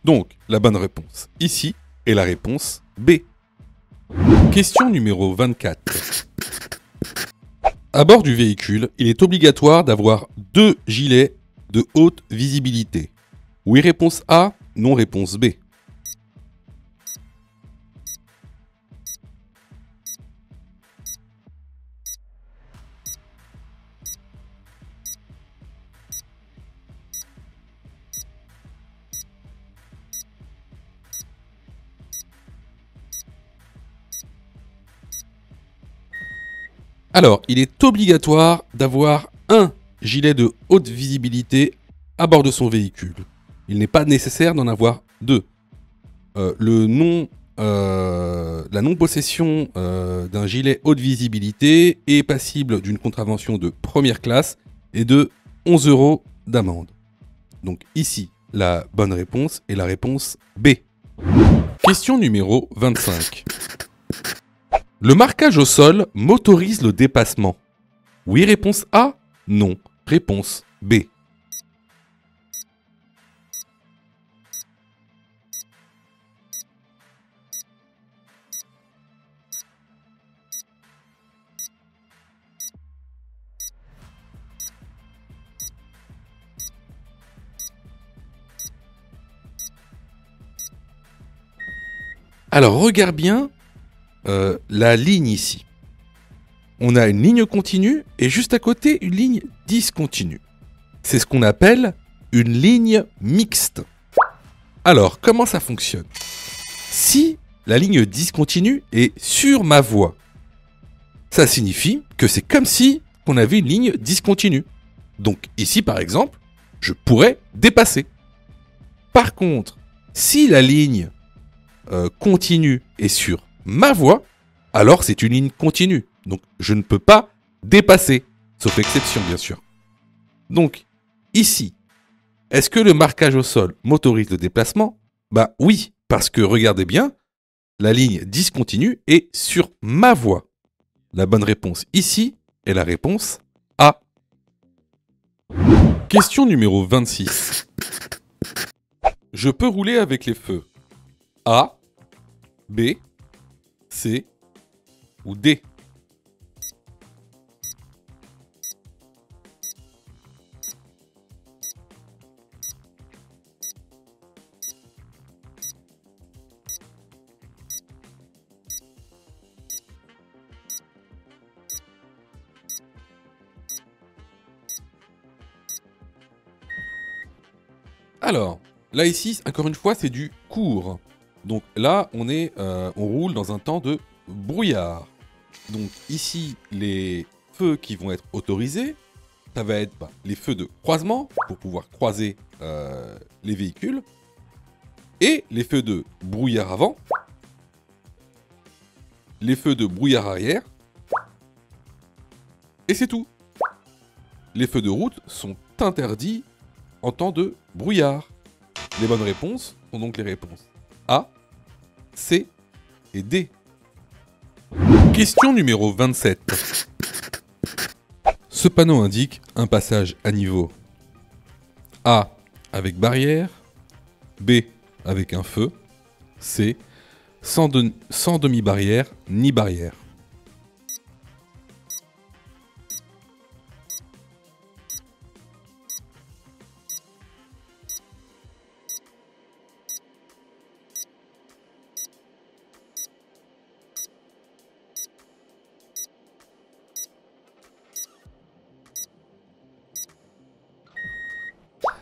Donc, la bonne réponse ici est la réponse B. Question numéro 24. À bord du véhicule, il est obligatoire d'avoir 2 gilets de haute visibilité. Oui, réponse A, non, réponse B. Alors, il est obligatoire d'avoir un gilet de haute visibilité à bord de son véhicule. Il n'est pas nécessaire d'en avoir 2. La non-possession d'un gilet haute visibilité est passible d'une contravention de première classe et de 11 € d'amende. Donc ici, la bonne réponse est la réponse B. Question numéro 25. Le marquage au sol motorise le dépassement. Oui, réponse A. Non, réponse B. Alors, regarde bien la ligne ici. On a une ligne continue et juste à côté une ligne discontinue. C'est ce qu'on appelle une ligne mixte. Alors, comment ça fonctionne? Si la ligne discontinue est sur ma voie, ça signifie que c'est comme si on avait une ligne discontinue. Donc ici, par exemple, je pourrais dépasser. Par contre, si la ligne continue est sur ma voie, alors c'est une ligne continue. Donc je ne peux pas dépasser, sauf exception bien sûr. Donc ici, est-ce que le marquage au sol motorise le déplacement? Bah oui, parce que regardez bien, la ligne discontinue est sur ma voie. La bonne réponse ici est la réponse A. Question numéro 26. Je peux rouler avec les feux A, B, C ou D. Alors, là ici, encore une fois, c'est du court. Donc là, on roule dans un temps de brouillard. Donc ici, les feux qui vont être autorisés, ça va être les feux de croisement pour pouvoir croiser les véhicules et les feux de brouillard avant, les feux de brouillard arrière et c'est tout. Les feux de route sont interdits en temps de brouillard. Les bonnes réponses sont donc les réponses A, C et D. Question numéro 27. Ce panneau indique un passage à niveau. A avec barrière, B avec un feu, C sans demi-barrière ni barrière.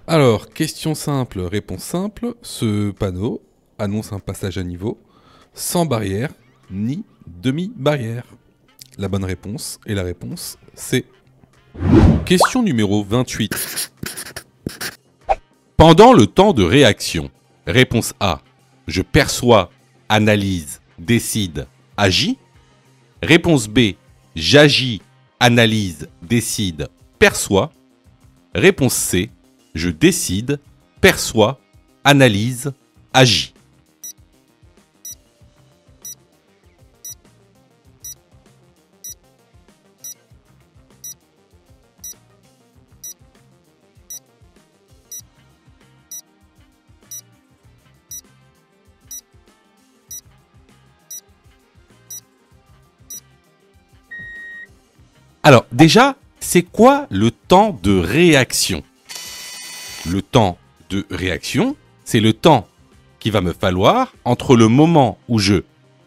Alors, question simple, réponse simple. Ce panneau annonce un passage à niveau sans barrière ni demi-barrière. La bonne réponse est la réponse C. Question numéro 28. Pendant le temps de réaction, réponse A, je perçois, analyse, décide, agis. Réponse B, j'agis, analyse, décide, perçois. Réponse C, je décide, perçois, analyse, agis. Alors déjà, c'est quoi le temps de réaction? Le temps de réaction, c'est le temps qu'il va me falloir entre le moment où je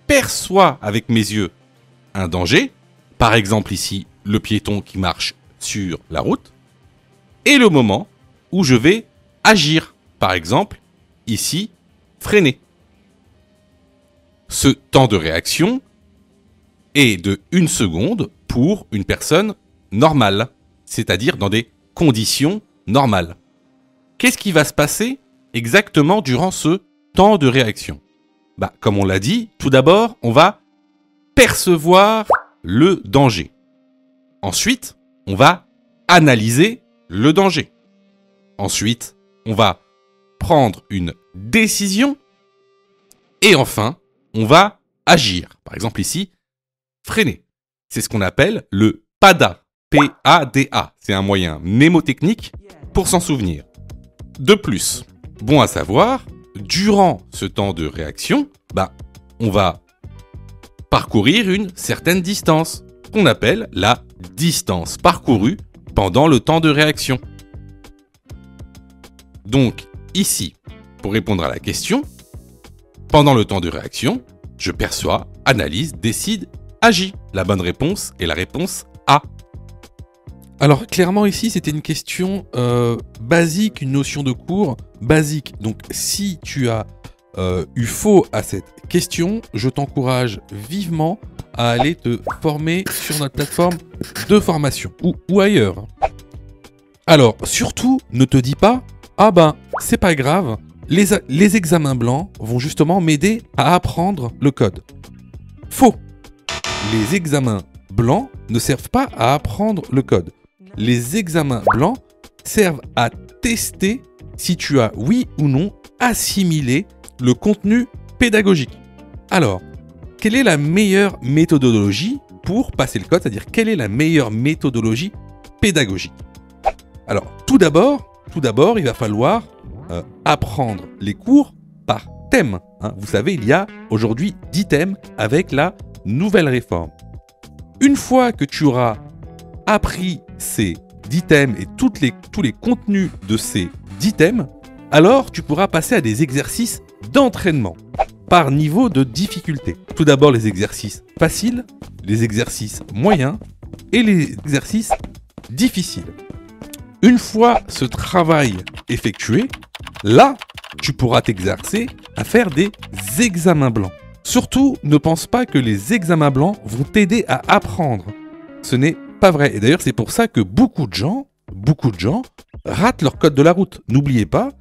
perçois avec mes yeux un danger, par exemple ici le piéton qui marche sur la route, et le moment où je vais agir, par exemple ici freiner. Ce temps de réaction est de 1 seconde pour une personne normale, c'est-à-dire dans des conditions normales. Qu'est-ce qui va se passer exactement durant ce temps de réaction? Comme on l'a dit, tout d'abord, on va percevoir le danger. Ensuite, on va analyser le danger. Ensuite, on va prendre une décision. Et enfin, on va agir. Par exemple ici, freiner. C'est ce qu'on appelle le PADA. P-A-D-A. C'est un moyen mnémotechnique pour s'en souvenir. De plus, bon à savoir, durant ce temps de réaction, on va parcourir une certaine distance, qu'on appelle la distance parcourue pendant le temps de réaction. Donc, ici, pour répondre à la question, pendant le temps de réaction, je perçois, analyse, décide, agis. La bonne réponse est la réponse A. Alors clairement ici c'était une question basique, une notion de cours basique. Donc si tu as eu faux à cette question, je t'encourage vivement à aller te former sur notre plateforme de formation ou ailleurs. Alors surtout ne te dis pas c'est pas grave, les examens blancs vont justement m'aider à apprendre le code. Faux. Les examens blancs ne servent pas à apprendre le code. Les examens blancs servent à tester si tu as, oui ou non, assimilé le contenu pédagogique. Alors, quelle est la meilleure méthodologie pour passer le code? C'est-à-dire, quelle est la meilleure méthodologie pédagogique? Alors, tout d'abord, il va falloir apprendre les cours par thème. Vous savez, il y a aujourd'hui 10 thèmes avec la nouvelle réforme. Une fois que tu auras appris ces 10 thèmes et tous les contenus de ces 10 thèmes, alors tu pourras passer à des exercices d'entraînement par niveau de difficulté. Tout d'abord les exercices faciles, les exercices moyens et les exercices difficiles. Une fois ce travail effectué, là, tu pourras t'exercer à faire des examens blancs. Surtout, ne pense pas que les examens blancs vont t'aider à apprendre. Ce n'est pas vrai. Et d'ailleurs, c'est pour ça que beaucoup de gens ratent leur code de la route. N'oubliez pas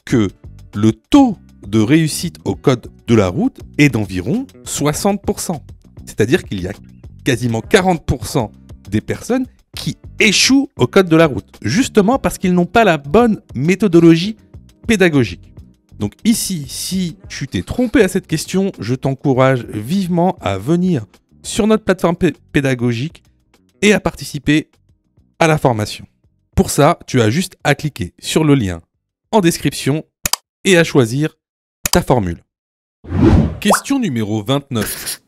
que le taux de réussite au code de la route est d'environ 60%. C'est-à-dire qu'il y a quasiment 40% des personnes qui échouent au code de la route, justement parce qu'ils n'ont pas la bonne méthodologie pédagogique. Donc ici, si tu t'es trompé à cette question, je t'encourage vivement à venir sur notre plateforme pédagogique et à participer à la formation. Pour ça, tu as juste à cliquer sur le lien en description et à choisir ta formule. Question numéro 29.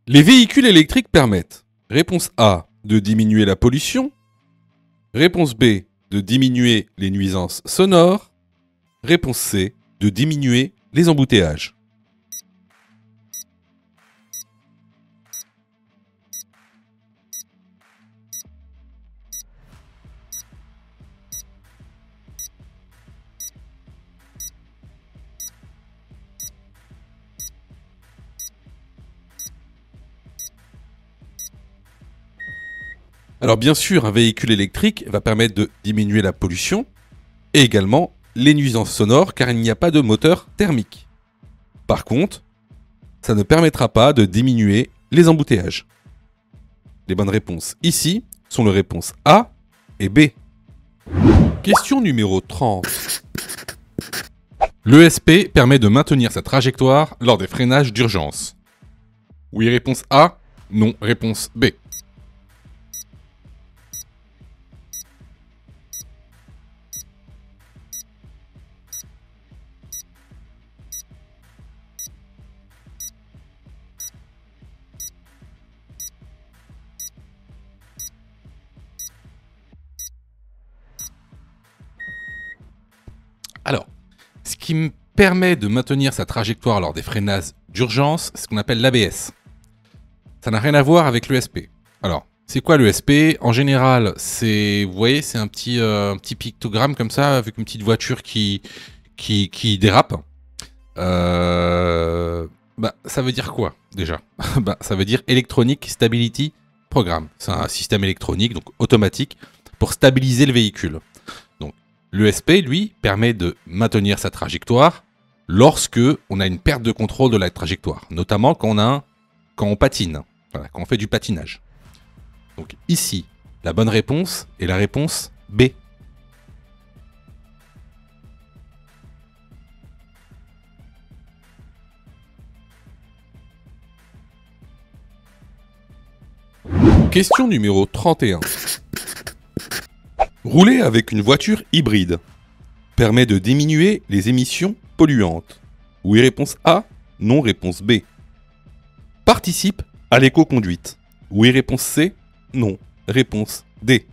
Les véhicules électriques permettent, réponse A, de diminuer la pollution, réponse B, de diminuer les nuisances sonores, réponse C, de diminuer les embouteillages. Alors bien sûr, un véhicule électrique va permettre de diminuer la pollution et également les nuisances sonores car il n'y a pas de moteur thermique. Par contre, ça ne permettra pas de diminuer les embouteillages. Les bonnes réponses ici sont les réponses A et B. Question numéro 30. L'ESP permet de maintenir sa trajectoire lors des freinages d'urgence. Oui, réponse A. Non, réponse B. Alors, ce qui me permet de maintenir sa trajectoire lors des freinages d'urgence, c'est ce qu'on appelle l'ABS. Ça n'a rien à voir avec l'ESP. Alors, c'est quoi l'ESP? En général, c'est, vous voyez, c'est un petit pictogramme comme ça, avec une petite voiture qui dérape. Ça veut dire quoi, déjà? Ça veut dire Electronic Stability Program. C'est un système électronique, donc automatique, pour stabiliser le véhicule. Donc, l'ESP, lui, permet de maintenir sa trajectoire lorsque on a une perte de contrôle de la trajectoire, notamment quand on patine, voilà, quand on fait du patinage. Donc ici, la bonne réponse est la réponse B. Question numéro 31. Rouler avec une voiture hybride permet de diminuer les émissions polluantes. Oui, réponse A. Non, réponse B. Participe à l'éco-conduite. Oui, réponse C. Non, réponse D.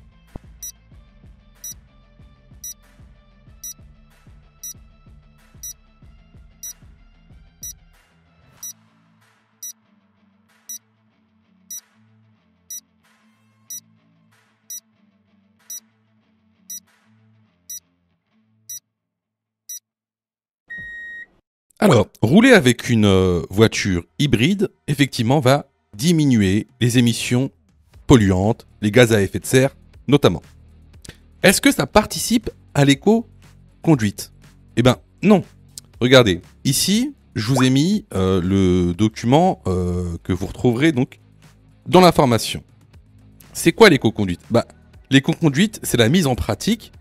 Alors, rouler avec une voiture hybride, effectivement, va diminuer les émissions polluantes, les gaz à effet de serre, notamment. Est-ce que ça participe à l'éco-conduite? Eh ben, non. Regardez, ici, je vous ai mis le document que vous retrouverez donc dans l'information. C'est quoi l'éco-conduite? L'éco-conduite, c'est la mise en pratique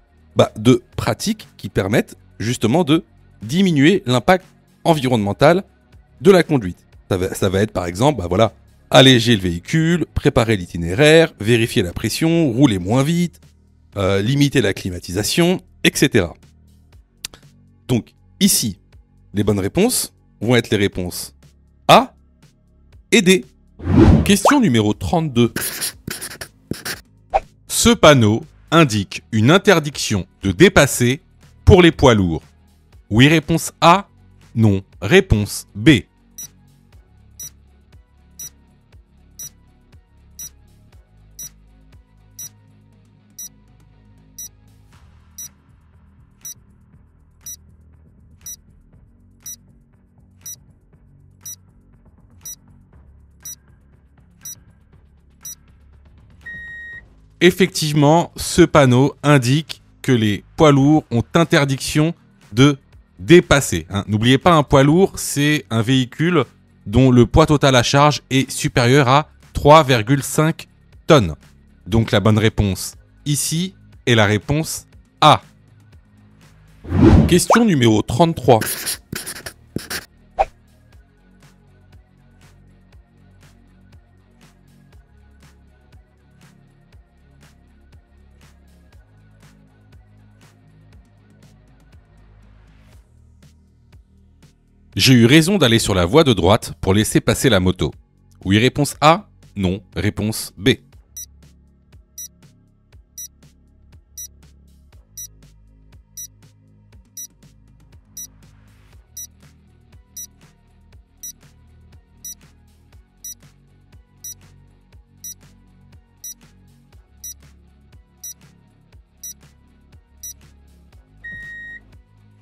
de pratiques qui permettent justement de diminuer l'impact environnemental de la conduite. Ça va être par exemple, alléger le véhicule, préparer l'itinéraire, vérifier la pression, rouler moins vite, limiter la climatisation, etc. Donc ici, les bonnes réponses vont être les réponses A et D. Question numéro 32. Ce panneau indique une interdiction de dépasser pour les poids lourds. Oui, réponse A. Non, réponse B. Effectivement, ce panneau indique que les poids lourds ont interdiction de dépasser. N'oubliez pas, un poids lourd, c'est un véhicule dont le poids total à charge est supérieur à 3,5 tonnes. Donc la bonne réponse ici est la réponse A. Question numéro 33. J'ai eu raison d'aller sur la voie de droite pour laisser passer la moto. Oui, réponse A. Non, réponse B.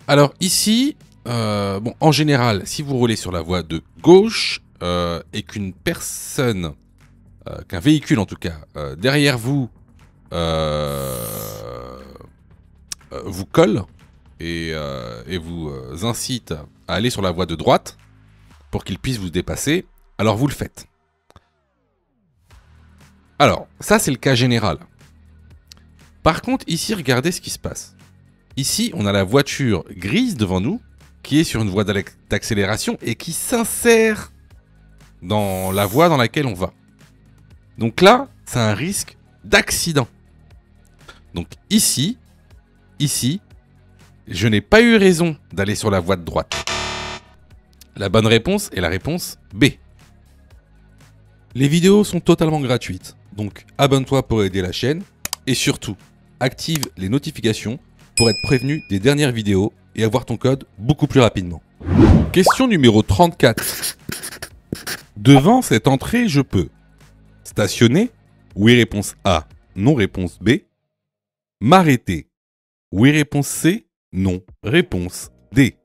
Alors ici, en général, si vous roulez sur la voie de gauche et qu'une personne, qu'un véhicule en tout cas, derrière vous vous colle et vous incite à aller sur la voie de droite pour qu'il puisse vous dépasser, alors vous le faites. Alors, ça c'est le cas général. Par contre, ici, regardez ce qui se passe. ici, on a la voiture grise devant nous qui est sur une voie d'accélération et qui s'insère dans la voie dans laquelle on va. Donc là, c'est un risque d'accident. Donc ici, je n'ai pas eu raison d'aller sur la voie de droite. La bonne réponse est la réponse B. Les vidéos sont totalement gratuites, donc abonne-toi pour aider la chaîne et surtout, active les notifications pour être prévenu des dernières vidéos et avoir ton code beaucoup plus rapidement. Question numéro 34. Devant cette entrée, je peux stationner, oui réponse A, non réponse B. M'arrêter, oui réponse C, non réponse D.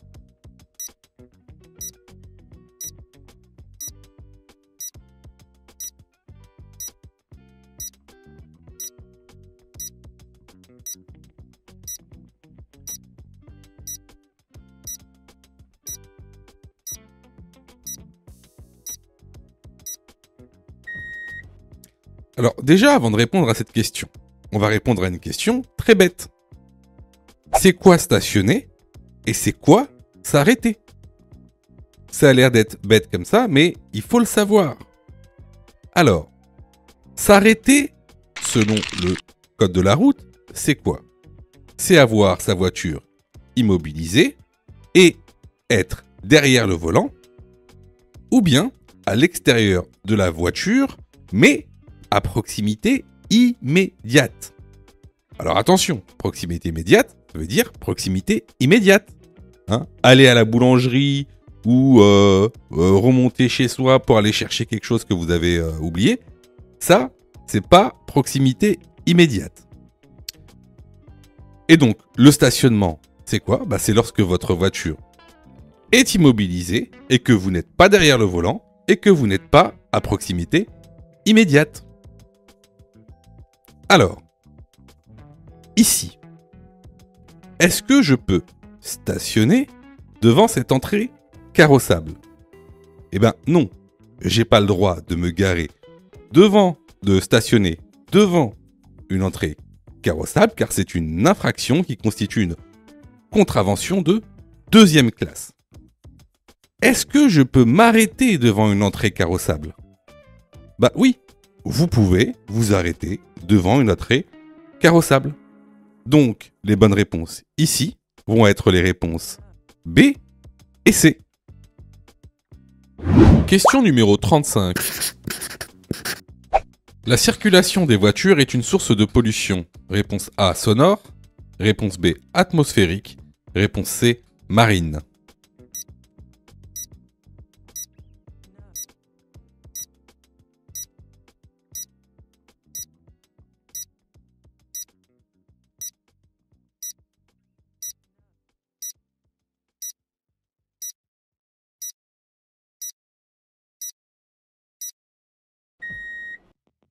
Alors déjà, avant de répondre à cette question, on va répondre à une question très bête. C'est quoi stationner et c'est quoi s'arrêter? Ça a l'air d'être bête comme ça, mais il faut le savoir. Alors, s'arrêter, selon le code de la route, c'est quoi? C'est avoir sa voiture immobilisée et être derrière le volant, ou bien à l'extérieur de la voiture, mais à proximité immédiate. Alors attention, proximité immédiate, ça veut dire proximité immédiate. Aller à la boulangerie ou remonter chez soi pour aller chercher quelque chose que vous avez oublié, ça, c'est pas proximité immédiate. Et donc, le stationnement, c'est quoi? C'est lorsque votre voiture est immobilisée et que vous n'êtes pas derrière le volant et que vous n'êtes pas à proximité immédiate. Alors, ici, est-ce que je peux stationner devant cette entrée carrossable? Eh ben non, j'ai pas le droit de me garer de stationner devant une entrée carrossable car c'est une infraction qui constitue une contravention de deuxième classe. Est-ce que je peux m'arrêter devant une entrée carrossable? Oui, vous pouvez vous arrêter devant une entrée carrossable. Donc, les bonnes réponses ici vont être les réponses B et C. Question numéro 35. La circulation des voitures est une source de pollution. Réponse A, sonore. Réponse B, atmosphérique. Réponse C, marine.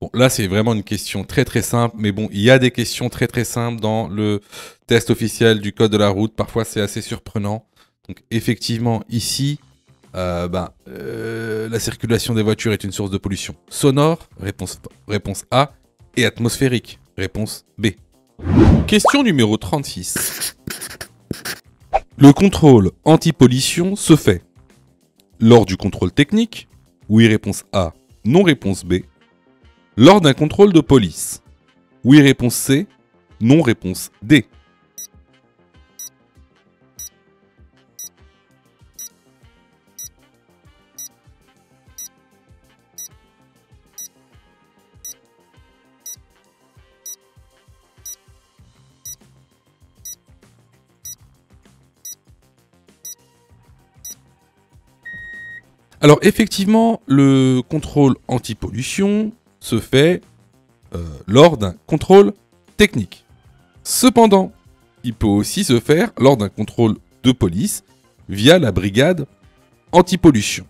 Bon, là, c'est vraiment une question très très simple, mais bon, il y a des questions très très simples dans le test officiel du code de la route. Parfois, c'est assez surprenant. Donc, effectivement, ici, la circulation des voitures est une source de pollution sonore, réponse A, et atmosphérique, réponse B. Question numéro 36. Le contrôle anti-pollution se fait lors du contrôle technique, oui, réponse A, non, réponse B. Lors d'un contrôle de police, oui, réponse C, non, réponse D. Alors effectivement, le contrôle anti-pollution se fait lors d'un contrôle technique. Cependant, il peut aussi se faire lors d'un contrôle de police via la brigade anti-pollution.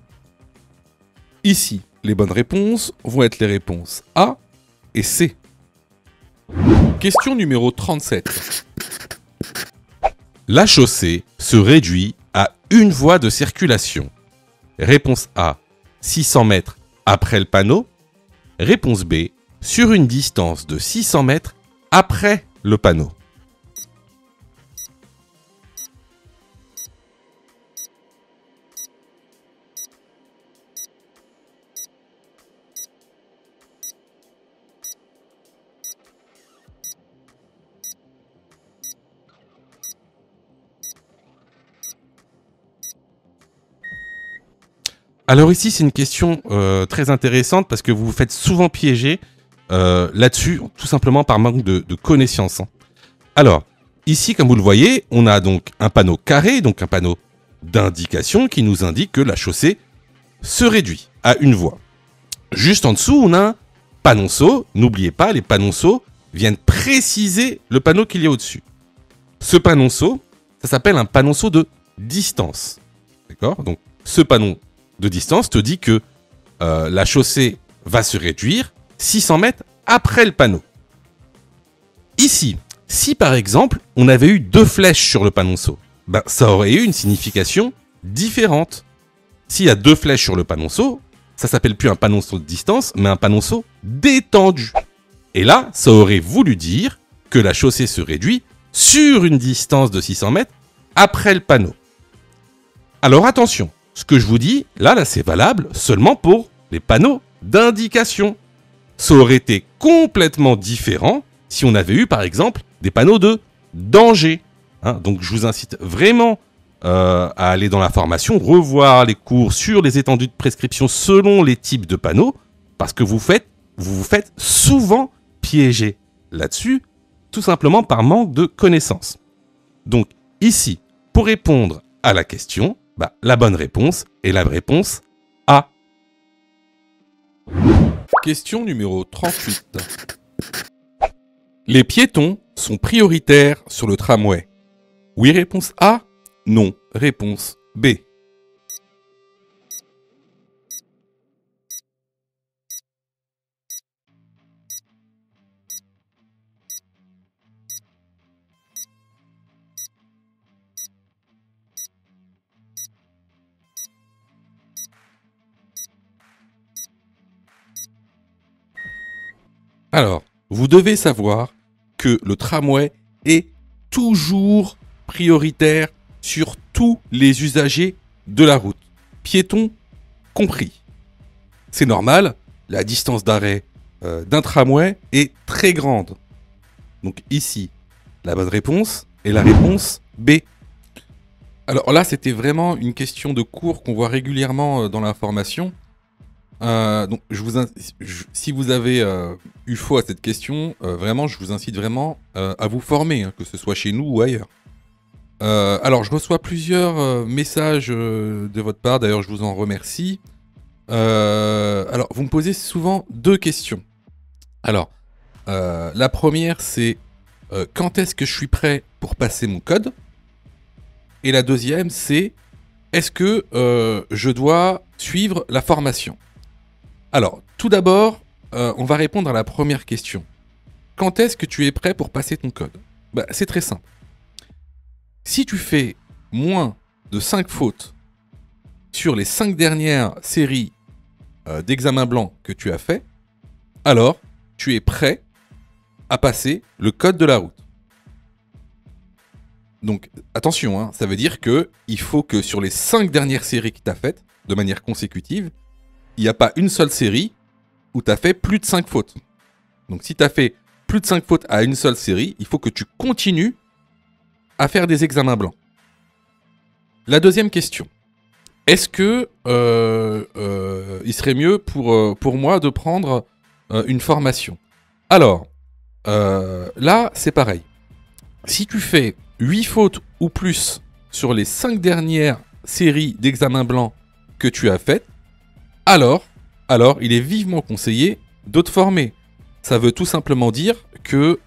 Ici, les bonnes réponses vont être les réponses A et C. Question numéro 37. La chaussée se réduit à une voie de circulation. Réponse A, 600 mètres après le panneau. Réponse B, sur une distance de 600 mètres après le panneau. Alors ici, c'est une question très intéressante parce que vous vous faites souvent piéger là-dessus, tout simplement par manque de connaissances. Alors, ici, comme vous le voyez, on a donc un panneau carré, donc un panneau d'indication qui nous indique que la chaussée se réduit à une voie. Juste en dessous, on a un panonceau. N'oubliez pas, les panonceaux viennent préciser le panneau qu'il y a au-dessus. Ce panonceau, ça s'appelle un panonceau de distance. D'accord ? Donc, ce panneau de distance te dit que la chaussée va se réduire 600 mètres après le panneau. Ici, si par exemple, on avait eu 2 flèches sur le panonceau, ben, ça aurait eu une signification différente. S'il y a 2 flèches sur le panonceau, ça s'appelle plus un panonceau de distance, mais un panonceau détendu. Et là, ça aurait voulu dire que la chaussée se réduit sur une distance de 600 mètres après le panneau. Alors attention, ce que je vous dis, là c'est valable seulement pour les panneaux d'indication. Ça aurait été complètement différent si on avait eu par exemple des panneaux de danger. Donc je vous incite vraiment à aller dans la formation, revoir les cours sur les étendues de prescription selon les types de panneaux, parce que vous vous faites souvent piéger là-dessus, tout simplement par manque de connaissances. Donc ici, pour répondre à la question, la bonne réponse est la réponse A. Question numéro 38. Les piétons sont prioritaires sur le tramway. Oui, réponse A. Non, réponse B. Alors, vous devez savoir que le tramway est toujours prioritaire sur tous les usagers de la route, piétons compris. C'est normal, la distance d'arrêt d'un tramway est très grande. Donc ici, la bonne réponse est la réponse B. Alors là, c'était vraiment une question de cours qu'on voit régulièrement dans l'information. Donc, si vous avez eu faux à cette question, vraiment, je vous incite vraiment à vous former, que ce soit chez nous ou ailleurs. Alors, je reçois plusieurs messages de votre part, d'ailleurs, je vous en remercie. Alors, vous me posez souvent 2 questions. Alors, la première, c'est quand est-ce que je suis prêt pour passer mon code ? Et la deuxième, c'est est-ce que je dois suivre la formation ? Alors, tout d'abord, on va répondre à la première question. Quand est-ce que tu es prêt pour passer ton code ? C'est très simple. Si tu fais moins de 5 fautes sur les 5 dernières séries d'examens blancs que tu as fait, alors tu es prêt à passer le code de la route. Donc, attention, ça veut dire qu'il faut que sur les 5 dernières séries que tu as faites, de manière consécutive, il n'y a pas une seule série où tu as fait plus de 5 fautes. Donc si tu as fait plus de 5 fautes à une seule série, il faut que tu continues à faire des examens blancs. La deuxième question. Est-ce que il serait mieux pour moi de prendre une formation ? Alors, là, c'est pareil. Si tu fais 8 fautes ou plus sur les 5 dernières séries d'examens blancs que tu as faites, alors, il est vivement conseillé de te former. Ça veut tout simplement dire que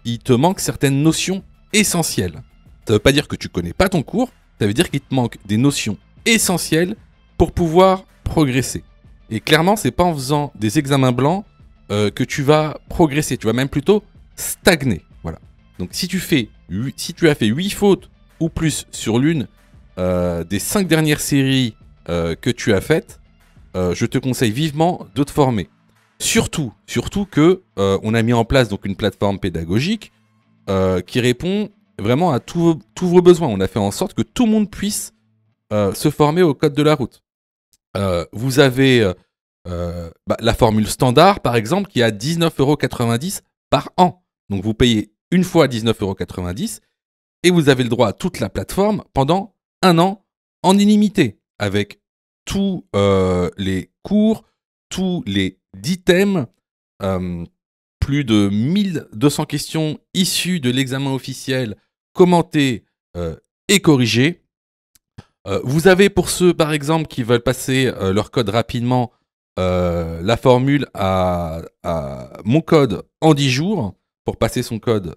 il te manque certaines notions essentielles. Ça veut pas dire que tu connais pas ton cours, ça veut dire qu'il te manque des notions essentielles pour pouvoir progresser. Et clairement, c'est pas en faisant des examens blancs que tu vas progresser, tu vas même plutôt stagner. Voilà. Donc si tu as fait 8 fautes ou plus sur l'une des 5 dernières séries que tu as faites, je te conseille vivement de te former. Surtout que on a mis en place donc une plateforme pédagogique qui répond vraiment à tous vos besoins. On a fait en sorte que tout le monde puisse se former au code de la route. Vous avez la formule standard, par exemple, qui est à 19,90 € par an. Donc vous payez une fois 19,90 € et vous avez le droit à toute la plateforme pendant 1 an en illimité, avec tous les cours, tous les 10 thèmes, plus de 1200 questions issues de l'examen officiel, commentées et corrigées. Vous avez pour ceux, par exemple, qui veulent passer leur code rapidement, la formule à mon code en 10 jours, pour passer son code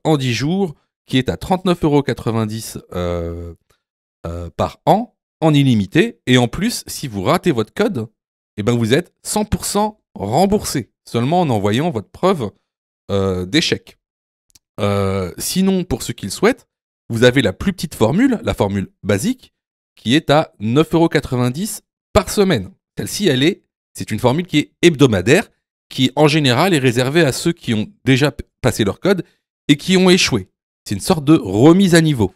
en 10 jours, qui est à 39,90 € par an, en illimité. Et en plus, si vous ratez votre code, eh ben vous êtes 100% remboursé, seulement en envoyant votre preuve d'échec. Sinon, pour ceux qui le souhaitent, vous avez la plus petite formule, la formule basique, qui est à 9,90 € par semaine. Celle-ci, c'est une formule qui est hebdomadaire, qui en général est réservée à ceux qui ont déjà passé leur code et qui ont échoué. C'est une sorte de remise à niveau.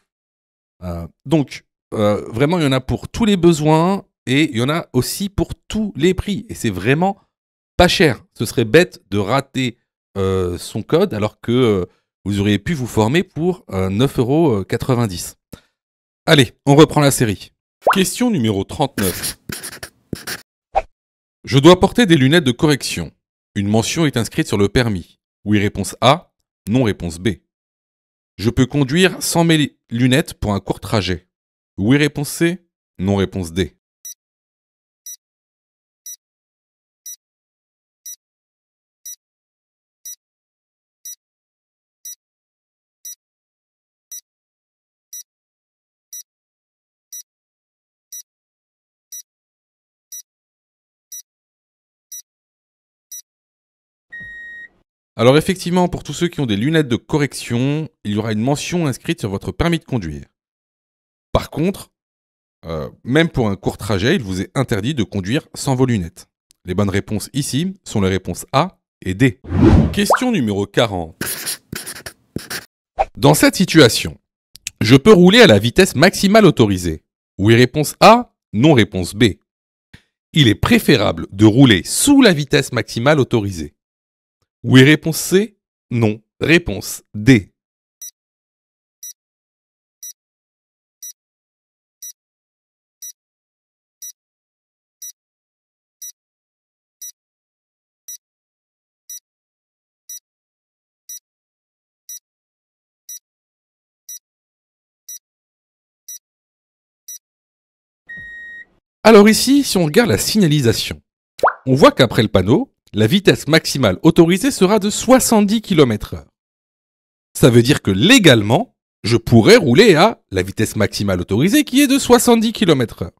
Donc, vraiment, il y en a pour tous les besoins et il y en a aussi pour tous les prix. Et c'est vraiment pas cher. Ce serait bête de rater son code alors que vous auriez pu vous former pour 9,90 €. Allez, on reprend la série. Question numéro 39. Je dois porter des lunettes de correction. Une mention est inscrite sur le permis. Oui, réponse A. Non, réponse B. Je peux conduire sans mes lunettes pour un court trajet. Oui, réponse C. Non, réponse D. Alors effectivement, pour tous ceux qui ont des lunettes de correction, il y aura une mention inscrite sur votre permis de conduire. Par contre, même pour un court trajet, il vous est interdit de conduire sans vos lunettes. Les bonnes réponses ici sont les réponses A et D. Question numéro 40. Dans cette situation, je peux rouler à la vitesse maximale autorisée. Oui, réponse A. Non, réponse B. Il est préférable de rouler sous la vitesse maximale autorisée. Oui, réponse C. Non, réponse D. Alors ici, si on regarde la signalisation, on voit qu'après le panneau, la vitesse maximale autorisée sera de 70 km/h. Ça veut dire que légalement, je pourrais rouler à la vitesse maximale autorisée qui est de 70 km/h.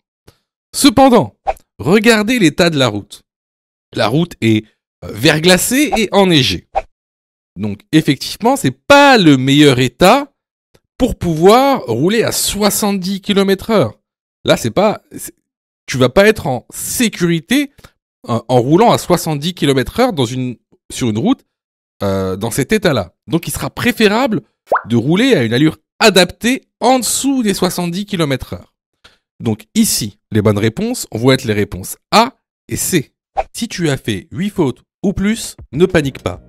Cependant, regardez l'état de la route. La route est verglacée et enneigée. Donc effectivement, c'est pas le meilleur état pour pouvoir rouler à 70 km/h. Là, tu vas pas être en sécurité en roulant à 70 km/h sur une route dans cet état-là. Donc il sera préférable de rouler à une allure adaptée en dessous des 70 km/h. Donc ici, les bonnes réponses vont être les réponses A et C. Si tu as fait 8 fautes ou plus, ne panique pas.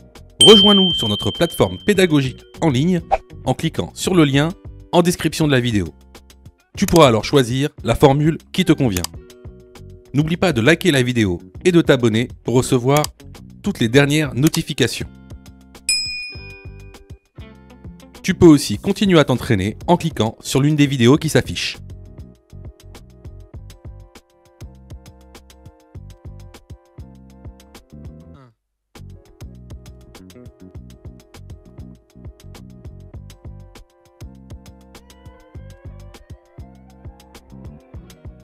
Rejoins-nous sur notre plateforme pédagogique en ligne en cliquant sur le lien en description de la vidéo. Tu pourras alors choisir la formule qui te convient. N'oublie pas de liker la vidéo et de t'abonner pour recevoir toutes les dernières notifications. Tu peux aussi continuer à t'entraîner en cliquant sur l'une des vidéos qui s'affichent.